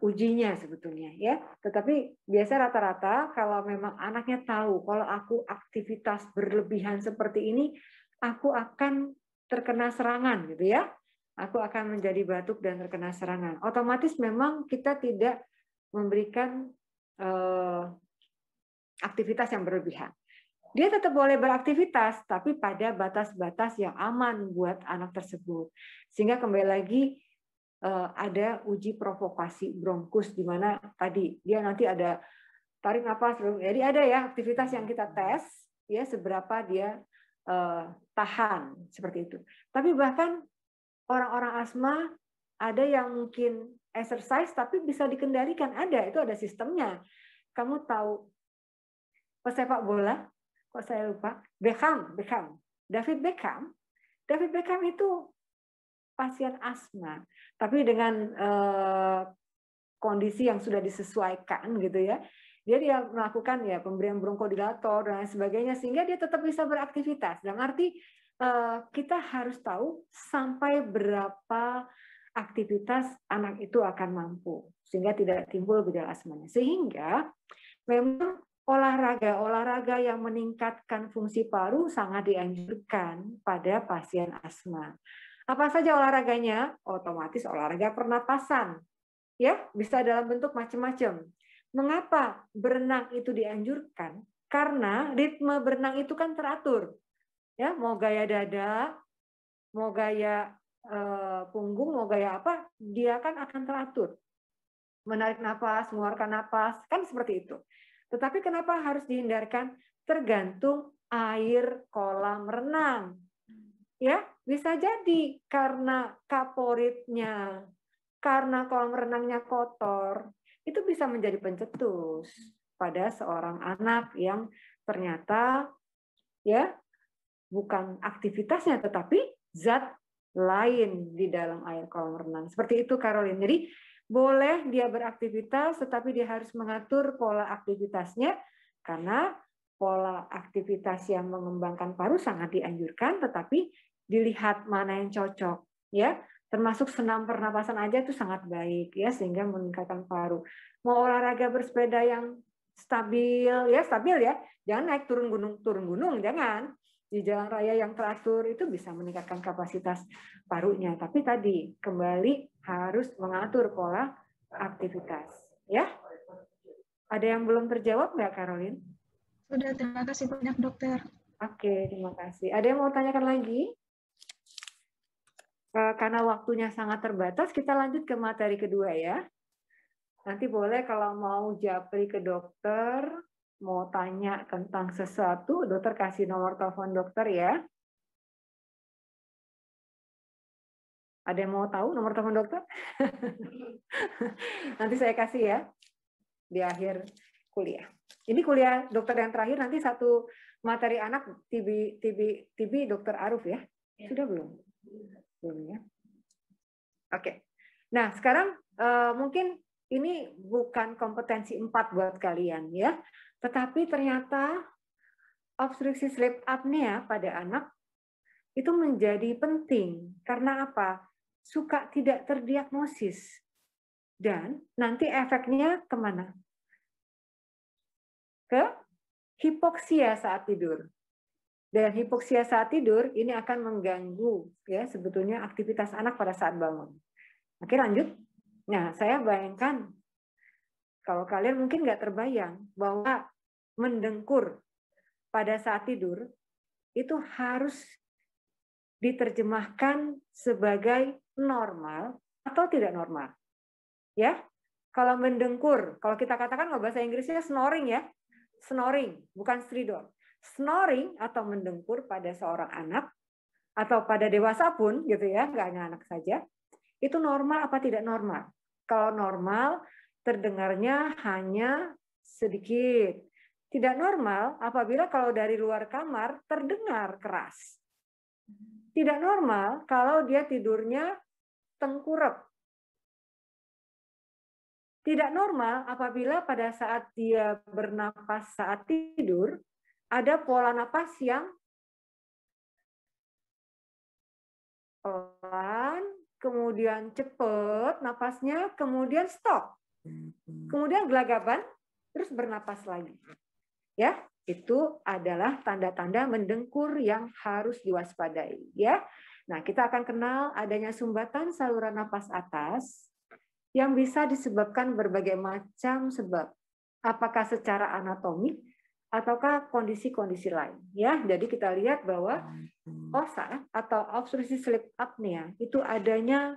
ujinya sebetulnya ya. Tetapi biasa rata-rata kalau memang anaknya tahu kalau aku aktivitas berlebihan seperti ini, aku akan terkena serangan gitu ya. Aku akan menjadi batuk dan terkena serangan. Otomatis memang kita tidak memberikan aktivitas yang berlebihan. Dia tetap boleh beraktivitas, tapi pada batas-batas yang aman buat anak tersebut. Sehingga kembali lagi ada uji provokasi bronkus di mana tadi dia nanti ada tarik nafas. Jadi ada ya aktivitas yang kita tes ya seberapa dia tahan seperti itu. Tapi bahkan orang-orang asma ada yang mungkin exercise tapi bisa dikendalikan, itu ada sistemnya. Kamu tahu pesepak bola? Kok saya lupa? David Beckham itu pasien asma, tapi dengan kondisi yang sudah disesuaikan gitu ya. Dia melakukan ya pemberian bronkodilator dan lain sebagainya sehingga dia tetap bisa beraktivitas. Dalam arti kita harus tahu sampai berapa aktivitas anak itu akan mampu sehingga tidak timbul gejala asmanya. Sehingga memang olahraga yang meningkatkan fungsi paru sangat dianjurkan pada pasien asma. Apa saja olahraganya? Otomatis olahraga pernapasan. Ya, bisa dalam bentuk macam-macam. Mengapa berenang itu dianjurkan? Karena ritme berenang itu kan teratur. Ya, mau gaya dada, mau gaya punggung, mau gaya apa, dia kan akan teratur. Menarik napas, mengeluarkan napas, kan seperti itu. Tetapi kenapa harus dihindarkan? Tergantung air kolam renang. Ya, bisa jadi karena kaporitnya, karena kolam renangnya kotor, itu bisa menjadi pencetus pada seorang anak yang ternyata ya bukan aktivitasnya tetapi zat lain di dalam air kolam renang. Seperti itu Caroline. Jadi boleh dia beraktivitas, tetapi dia harus mengatur pola aktivitasnya, karena pola aktivitas yang mengembangkan paru sangat dianjurkan, tetapi dilihat mana yang cocok, ya. Termasuk senam pernapasan aja itu sangat baik, ya, sehingga meningkatkan paru. Mau olahraga bersepeda yang stabil ya, jangan naik turun gunung, jangan. Di jalan raya yang teratur itu bisa meningkatkan kapasitas parunya. Tapi tadi kembali harus mengatur pola aktivitas. Ya, ada yang belum terjawab nggak, Caroline? Sudah, terima kasih banyak dokter. Oke, terima kasih. Ada yang mau tanyakan lagi? Karena waktunya sangat terbatas, kita lanjut ke materi kedua ya. Nanti boleh kalau mau japri ke dokter, mau tanya tentang sesuatu, dokter kasih nomor telepon dokter ya. Ada yang mau tahu nomor telepon dokter? Nanti saya kasih ya. di akhir kuliah. Ini kuliah dokter yang terakhir, nanti satu materi anak TB dokter Aruf ya. Sudah belum? Belum ya. Oke. Nah, sekarang mungkin ini bukan kompetensi 4 buat kalian ya. Tetapi ternyata obstruksi sleep apnea pada anak itu menjadi penting. Karena apa? Suka tidak terdiagnosis. Dan nanti efeknya kemana? Ke hipoksia saat tidur. Dan hipoksia saat tidur ini akan mengganggu ya sebetulnya aktivitas anak pada saat bangun. Oke, lanjut. Nah, saya bayangkan kalau kalian mungkin nggak terbayang bahwa mendengkur pada saat tidur itu harus diterjemahkan sebagai normal atau tidak normal. Ya, kalau mendengkur, kalau kita katakan kalau bahasa Inggrisnya snoring ya, snoring, bukan stridor. Snoring atau mendengkur pada seorang anak atau pada dewasa pun gitu ya, nggak hanya anak saja, itu normal apa tidak normal? Kalau normal, terdengarnya hanya sedikit. Tidak normal apabila kalau dari luar kamar terdengar keras. Tidak normal kalau dia tidurnya tengkurap. Tidak normal apabila pada saat dia bernapas saat tidur, ada pola napas yang pelan, kemudian cepat napasnya, kemudian stop. Kemudian gelagapan, terus bernapas lagi. Ya, itu adalah tanda-tanda mendengkur yang harus diwaspadai. Ya, nah kita akan kenal adanya sumbatan saluran napas atas yang bisa disebabkan berbagai macam sebab. Apakah secara anatomi ataukah kondisi-kondisi lain. Ya, jadi kita lihat bahwa OSA atau obstruksi sleep apnea itu adanya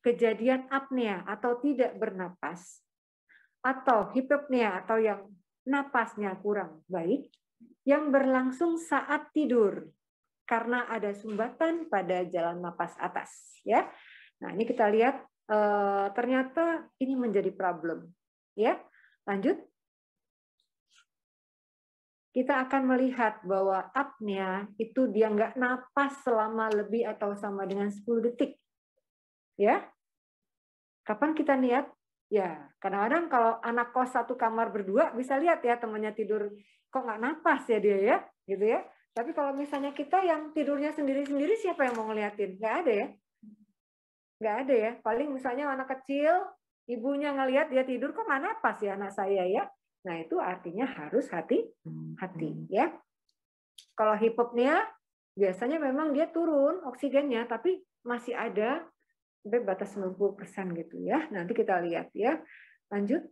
kejadian apnea atau tidak bernapas atau hipopnea atau yang napasnya kurang baik yang berlangsung saat tidur karena ada sumbatan pada jalan napas atas ya. Nah, ini kita lihat ternyata ini menjadi problem ya. Lanjut. Kita akan melihat bahwa apnea itu dia nggak napas selama lebih atau sama dengan 10 detik. Ya. Kapan kita lihat? Ya, kadang-kadang kalau anak kos satu kamar berdua bisa lihat ya temannya tidur kok nggak napas ya dia ya, gitu ya. Tapi kalau misalnya kita yang tidurnya sendiri-sendiri siapa yang mau ngeliatin? Nggak ada ya. Nggak ada ya. Paling misalnya anak kecil, ibunya ngelihat dia tidur kok nggak napas ya anak saya ya. Nah, itu artinya harus hati-hati ya. Kalau hipopnea biasanya memang dia turun oksigennya tapi masih ada sampai batas 90% gitu ya. Nanti kita lihat ya. Lanjut.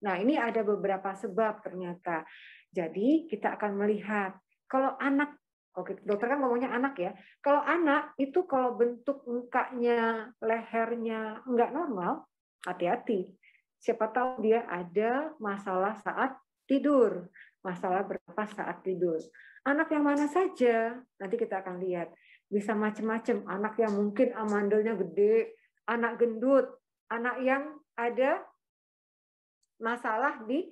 Nah, ini ada beberapa sebab ternyata. Jadi, kita akan melihat kalau anak, oke, dokter kan ngomongnya anak ya. Kalau anak itu kalau bentuk mukanya, lehernya enggak normal, hati-hati. Siapa tahu dia ada masalah saat tidur, masalah bernapas saat tidur. Anak yang mana saja, nanti kita akan lihat. Bisa macam-macam. Anak yang mungkin amandelnya gede, anak gendut, anak yang ada masalah di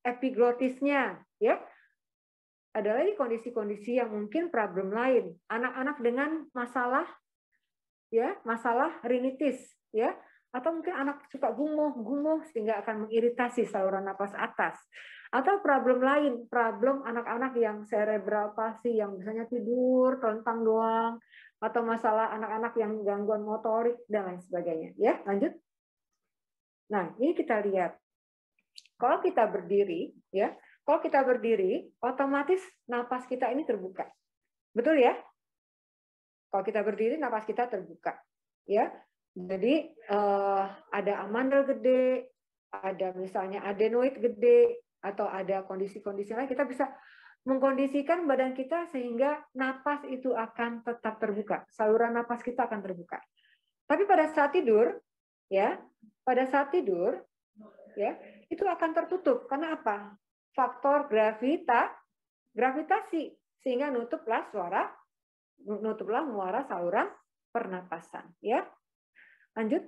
epiglotisnya, ya. Ada lagi kondisi-kondisi yang mungkin problem lain. Anak-anak dengan masalah, ya, masalah rinitis, ya. Atau mungkin anak suka gumuh sehingga akan mengiritasi saluran napas atas. Atau problem lain, problem anak-anak yang cerebral palsy yang misalnya tidur, telentang doang, atau masalah anak-anak yang gangguan motorik dan lain sebagainya. Ya, lanjut. Nah, ini kita lihat. Kalau kita berdiri, ya, kalau kita berdiri, otomatis napas kita ini terbuka. Betul ya? Kalau kita berdiri, napas kita terbuka. Ya. Jadi ada amandel gede, ada misalnya adenoid gede, atau ada kondisi-kondisi lain, kita bisa mengkondisikan badan kita sehingga napas itu akan tetap terbuka, saluran napas kita akan terbuka. Tapi pada saat tidur, ya, pada saat tidur, ya, itu akan tertutup. Karena apa? Faktor gravitasi, sehingga nutuplah muara saluran pernapasan, ya. Lanjut.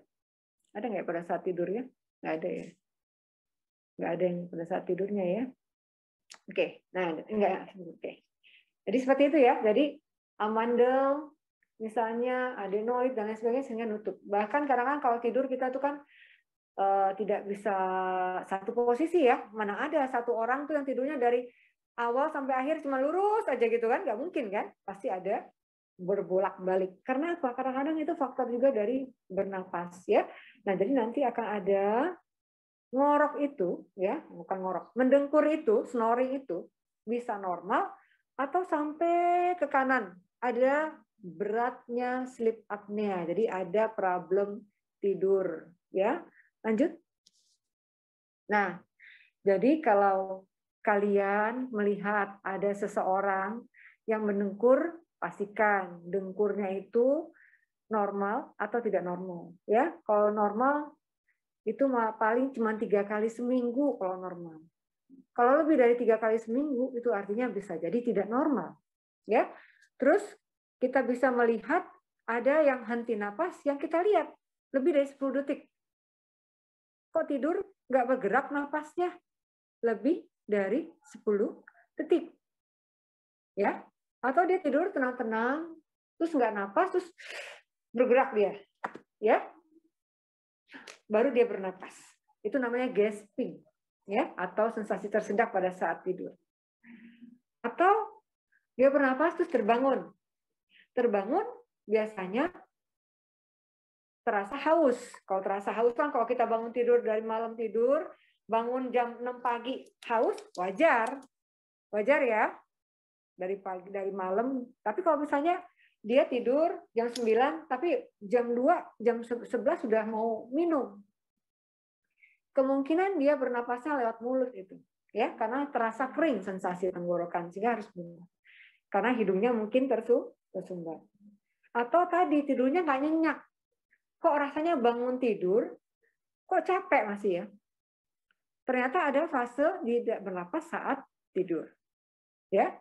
Ada nggak pada saat tidurnya? Nggak ada ya. Nggak ada yang pada saat tidurnya ya. Oke, nah enggak. Oke. Jadi seperti itu ya. Jadi amandel, misalnya adenoid dan lain sebagainya sehingga nutup. Bahkan kadang-kadang kalau tidur kita tuh kan tidak bisa satu posisi ya. Mana ada satu orang tuh yang tidurnya dari awal sampai akhir cuma lurus aja gitu kan? Nggak mungkin kan? Pasti ada berbolak-balik. Karena apa? Kadang-kadang itu faktor juga dari bernapas ya. Nah, jadi nanti akan ada ngorok itu ya, bukan ngorok, mendengkur itu, snoring itu bisa normal atau sampai ke kanan. Ada beratnya sleep apnea. Jadi ada problem tidur ya. Lanjut. Nah, jadi kalau kalian melihat ada seseorang yang mendengkur, pastikan dengkurnya itu normal atau tidak normal ya. Kalau normal itu paling cuma 3 kali seminggu kalau normal. Kalau lebih dari 3 kali seminggu itu artinya bisa jadi tidak normal ya. Terus kita bisa melihat ada yang henti napas yang kita lihat lebih dari 10 detik. Kok tidur nggak bergerak napasnya lebih dari 10 detik ya. Atau dia tidur tenang-tenang terus nggak napas terus bergerak dia ya, baru dia bernapas. Itu namanya gasping ya, atau sensasi tersendak pada saat tidur. Atau dia bernapas terus terbangun. Terbangun biasanya terasa haus. Kalau terasa haus kan kalau kita bangun tidur dari malam tidur, bangun jam 6 pagi haus, wajar. Wajar ya. Dari pagi dari malam. Tapi kalau misalnya dia tidur jam 9 tapi jam 2, jam 11 sudah mau minum. Kemungkinan dia bernapasnya lewat mulut itu. Ya, karena terasa kering sensasi tenggorokan sehingga harus minum. Karena hidungnya mungkin tersumbat. Atau tadi tidurnya nggak nyenyak. Kok rasanya bangun tidur, kok capek masih ya? Ternyata ada fase tidak bernapas saat tidur. Ya,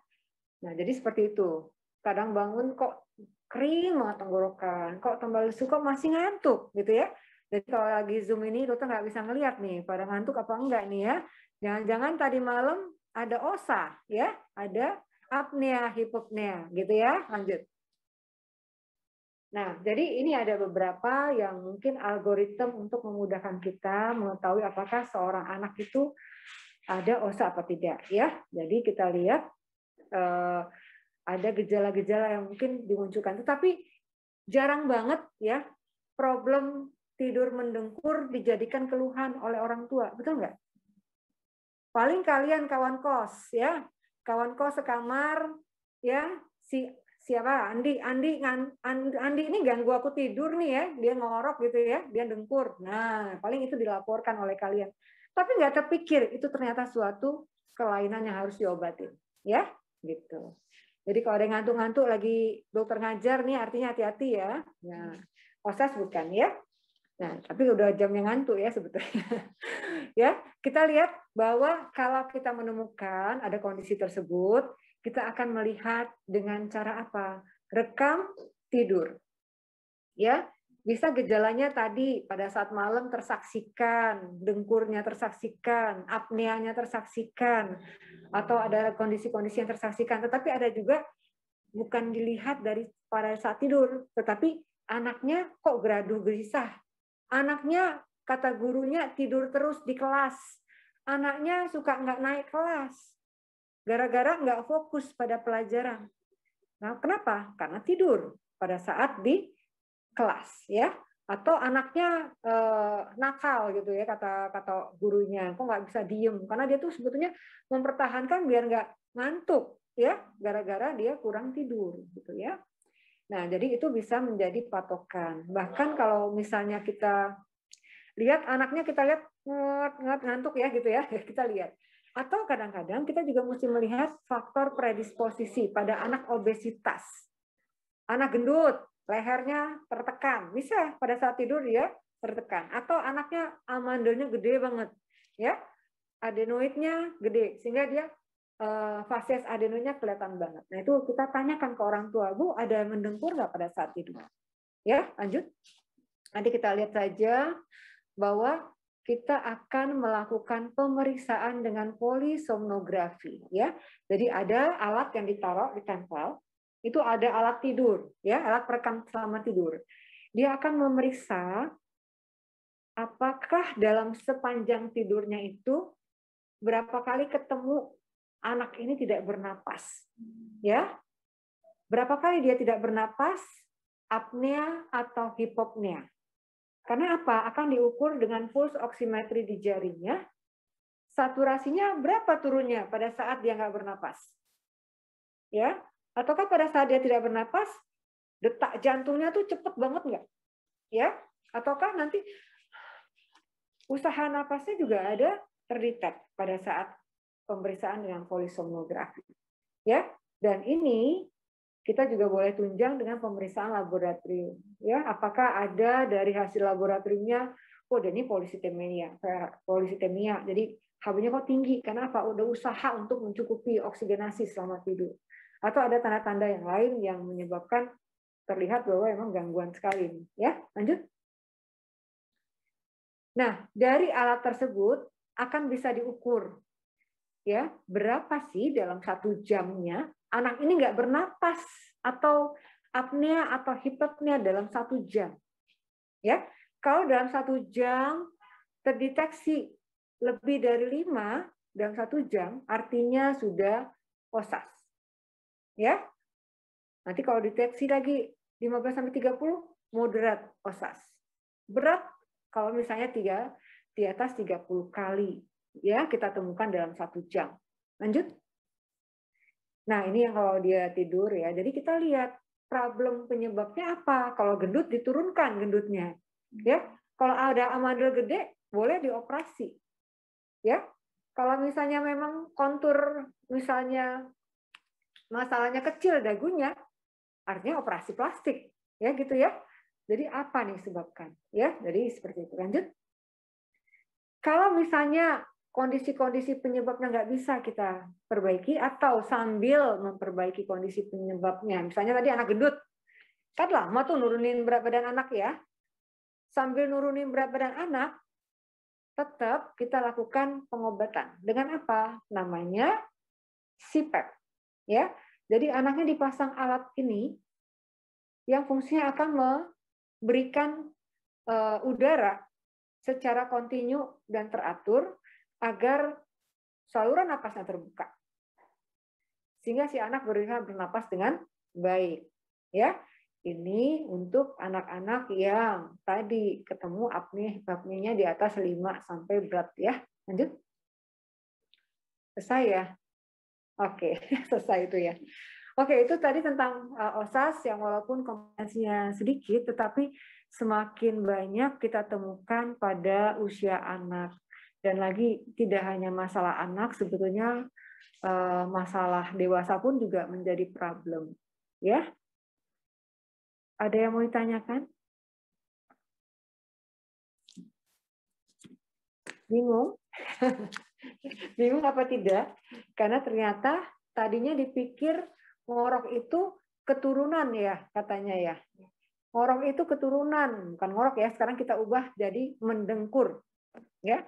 nah jadi seperti itu. Kadang bangun kok kering banget tenggorokan, kok tambah lesu, kok masih ngantuk gitu ya. Jadi kalau lagi Zoom ini dokter nggak bisa ngelihat nih pada ngantuk apa enggak nih ya. Jangan-jangan tadi malam ada OSA ya, ada apnea, hipopnea gitu ya. Lanjut. Nah, jadi ini ada beberapa yang mungkin algoritma untuk memudahkan kita mengetahui apakah seorang anak itu ada OSA apa tidak ya. Jadi kita lihat ada gejala-gejala yang mungkin dimunculkan, tetapi jarang banget ya problem tidur mendengkur dijadikan keluhan oleh orang tua, betul nggak? Paling kalian kawan kos ya, kawan kos sekamar ya, siapa Andi ini ganggu aku tidur nih ya, dia ngorok gitu ya, dia dengkur. Nah, paling itu dilaporkan oleh kalian. Tapi nggak terpikir itu ternyata suatu kelainan yang harus diobatin, ya, gitu. Jadi kalau ada ngantuk-ngantuk lagi dokter ngajar nih, artinya hati-hati ya. Nah, OSAS bukan ya. Nah, tapi udah jamnya ngantuk ya sebetulnya. Ya, kita lihat bahwa kalau kita menemukan ada kondisi tersebut, kita akan melihat dengan cara apa? Rekam tidur. Ya, bisa gejalanya tadi pada saat malam tersaksikan, dengkurnya tersaksikan, apneanya tersaksikan, atau ada kondisi-kondisi yang tersaksikan. Tetapi ada juga bukan dilihat dari pada saat tidur, tetapi anaknya kok gaduh gelisah. Anaknya kata gurunya tidur terus di kelas. Anaknya suka nggak naik kelas. Gara-gara nggak fokus pada pelajaran. Nah, kenapa? Karena tidur pada saat di kelas, ya. Atau anaknya nakal gitu ya, kata gurunya. Kok nggak bisa diem? Karena dia tuh sebetulnya mempertahankan biar nggak ngantuk, ya. Gara-gara dia kurang tidur, gitu ya. Nah, jadi itu bisa menjadi patokan. Bahkan kalau misalnya kita lihat anaknya, kita lihat ngantuk ya gitu ya, kita lihat. Atau kadang-kadang kita juga mesti melihat faktor predisposisi pada anak obesitas. Anak gendut, lehernya tertekan, bisa pada saat tidur dia tertekan. Atau anaknya amandelnya gede banget, ya, adenoidnya gede, sehingga dia fasies adenoidnya kelihatan banget. Nah itu kita tanyakan ke orang tua, Bu, ada mendengkur nggak pada saat tidur? Ya, lanjut. Nanti kita lihat saja bahwa kita akan melakukan pemeriksaan dengan polisomnografi, ya. Jadi ada alat yang ditaruh, ditempel. Itu ada alat tidur, ya, alat perekam selama tidur. Dia akan memeriksa apakah dalam sepanjang tidurnya itu berapa kali ketemu anak ini tidak bernapas, ya. Berapa kali dia tidak bernapas, apnea atau hipopnea. Karena apa? Akan diukur dengan pulse oximetry di jarinya. Saturasinya berapa turunnya pada saat dia nggak bernapas? Ya, ataukah pada saat dia tidak bernapas, detak jantungnya tuh cepet banget nggak? Ya, ataukah nanti usaha napasnya juga ada terdetek pada saat pemeriksaan dengan polisomnografi. Ya, dan ini kita juga boleh tunjang dengan pemeriksaan laboratorium. Ya, apakah ada dari hasil laboratoriumnya, oh ini polisitemia, jadi HB-nya kok tinggi, karena apa? Udah usaha untuk mencukupi oksigenasi selama tidur. Atau ada tanda-tanda yang lain yang menyebabkan terlihat bahwa memang gangguan sekali. Ya, lanjut. Nah, dari alat tersebut akan bisa diukur, ya, berapa sih dalam 1 jamnya anak ini nggak bernapas atau apnea atau hipopnea dalam 1 jam. Ya, kalau dalam 1 jam terdeteksi lebih dari 5 dalam 1 jam, artinya sudah OSAS. Ya, nanti kalau deteksi lagi 15-30, moderat OSAS. Berat kalau misalnya di atas 30 kali, ya, kita temukan dalam 1 jam. Lanjut. Nah, ini yang kalau dia tidur, ya. Jadi kita lihat problem penyebabnya apa. Kalau gendut, diturunkan gendutnya. Ya, kalau ada amandel gede, boleh dioperasi. Ya, kalau misalnya memang kontur, misalnya masalahnya kecil dagunya, artinya operasi plastik. Ya, gitu ya. Jadi apa nih sebabkan? Ya, jadi seperti itu. Lanjut. Kalau misalnya kondisi-kondisi penyebabnya nggak bisa kita perbaiki, atau sambil memperbaiki kondisi penyebabnya. Misalnya tadi anak gendut, kan lama tuh nurunin berat badan anak, ya. Sambil nurunin berat badan anak, tetap kita lakukan pengobatan. Dengan apa? Namanya CPAP. Ya. Jadi anaknya dipasang alat ini yang fungsinya akan memberikan udara secara kontinu dan teratur agar saluran napasnya terbuka, sehingga si anak berusaha bernapas dengan baik. Ya, ini untuk anak-anak yang tadi ketemu apnea di atas 5 sampai berat, ya. Lanjut. Selesai ya? Oke, selesai itu ya. Oke, itu tadi tentang OSAS yang walaupun kompetensinya sedikit, tetapi semakin banyak kita temukan pada usia anak. Dan lagi tidak hanya masalah anak, sebetulnya masalah dewasa pun juga menjadi problem. Ya, ada yang mau ditanyakan? Bingung? Bingung apa tidak? Karena ternyata tadinya dipikir ngorok itu keturunan, ya, katanya, ya. Ngorok itu keturunan, bukan ngorok, ya. Sekarang kita ubah jadi mendengkur. Ya.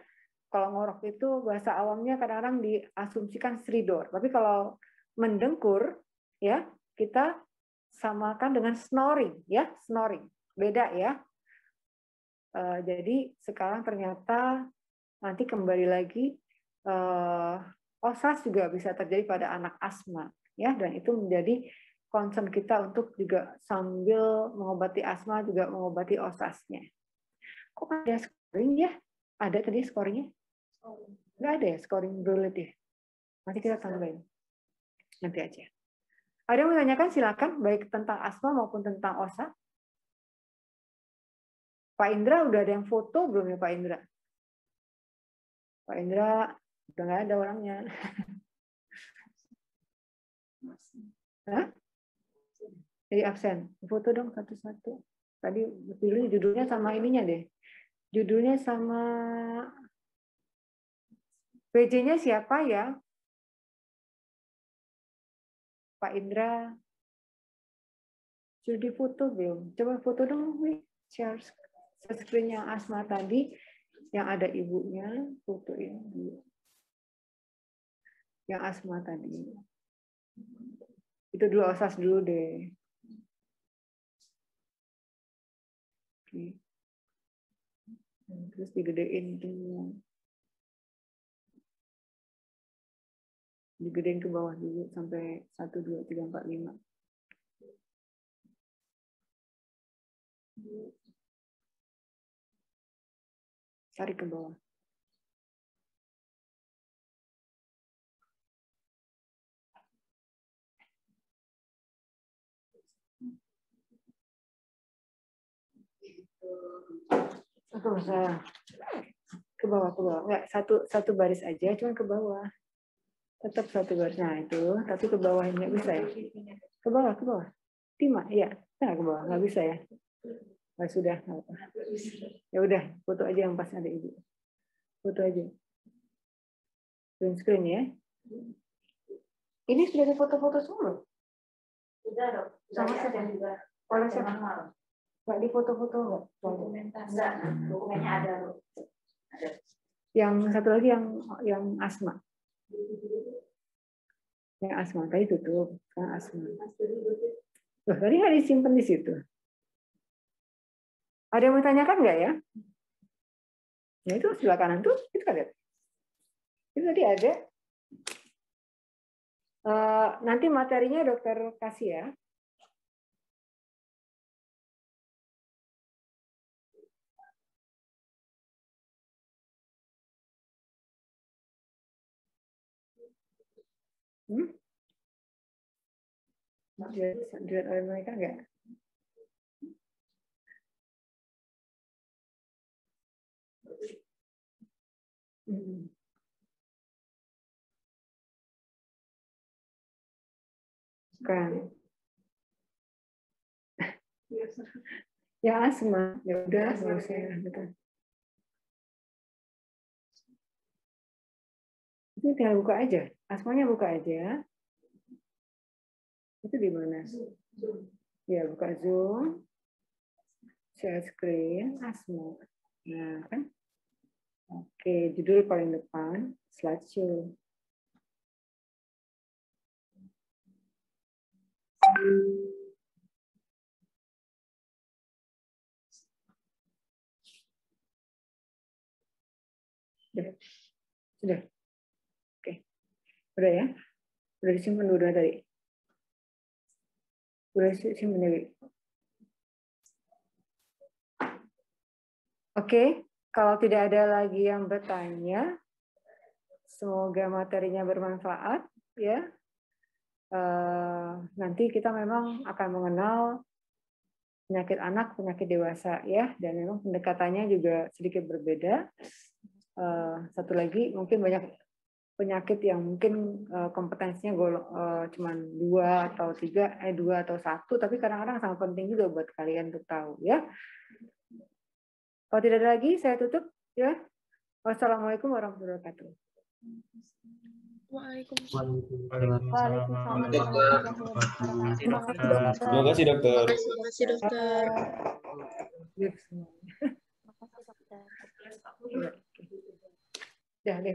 Kalau ngorok itu bahasa awamnya kadang-kadang diasumsikan stridor. Tapi kalau mendengkur, ya, kita samakan dengan snoring, ya, snoring. Beda, ya. Jadi sekarang ternyata nanti kembali lagi OSAS juga bisa terjadi pada anak asma, ya, dan itu menjadi concern kita untuk juga sambil mengobati asma juga mengobati OSAS-nya. Kok ada scoring, ya? Ada tadi scoringnya? Nggak ada ya scoring bullet, ya? Nanti kita tambahin. Nanti aja. Ada yang menanyakan, silakan, baik tentang asma maupun tentang OSA. Pak Indra, udah ada yang foto belum ya Pak Indra? Pak Indra, udah nggak ada orangnya. Hah? Jadi absen. Foto dong satu-satu. Tadi pilih judulnya sama ininya deh. Judulnya sama PJ-nya siapa ya? Pak Indra. Sudah difoto belum? Coba foto dong, share screen yang asma tadi, yang ada ibunya, fotoin dulu. Yang asma tadi. Itu dulu osas dulu deh. Oke. Terus digedein dulu. Digedein ke bawah dulu sampai 1, 2, 3, 4, 5. Tarik ke bawah. Atau usah ke bawah. Enggak, satu baris aja, cuma ke bawah. Tetap satu baris. Nah itu, tapi ke bawah nggak bisa ya. Ke bawah. Timah, iya. Nah, ke bawah nggak bisa ya. Nah, sudah. Ya udah, foto aja yang pas ada ibu. Foto aja. Print screen ya. Ini sudah ada foto-foto semua. Sudah dong. Sama saja juga. Oleh siapa? Nggak di foto-foto nggak? Enggak, dokumennya ada. Yang satu lagi yang asma. Yang asma tadi tutup. Yang asma. Loh, tadi nggak disimpan di situ. Ada yang mau tanyakan nggak ya? Nah itu sebelah kanan tuh, itu ada. Itu tadi ada. Nanti materinya dokter kasih ya. Dilihat oleh mereka nggak? Kan. Ya asma, ya udah nggak usah ya. Itu tinggal buka aja, asmanya buka aja. Itu di mana? Ya buka Zoom, share screen, asma. Nah kan, oke judul paling depan, slideshow. Sudah. Oke. Udah ya? Udah disimpan dulu tadi. Udah disimpan tadi. Oke, kalau tidak ada lagi yang bertanya, semoga materinya bermanfaat ya. Nanti kita memang akan mengenal penyakit anak, penyakit dewasa ya, dan memang pendekatannya juga sedikit berbeda. Satu lagi mungkin banyak penyakit yang mungkin kompetensinya cuma 2 atau 3, 2 atau 1, tapi kadang-kadang sangat penting juga buat kalian untuk tahu ya. Kalau tidak ada lagi, saya tutup ya. Wassalamualaikum warahmatullahi wabarakatuh. Waalaikumsalam. Terima kasih dokter. Terima kasih dokter. Ya, deh.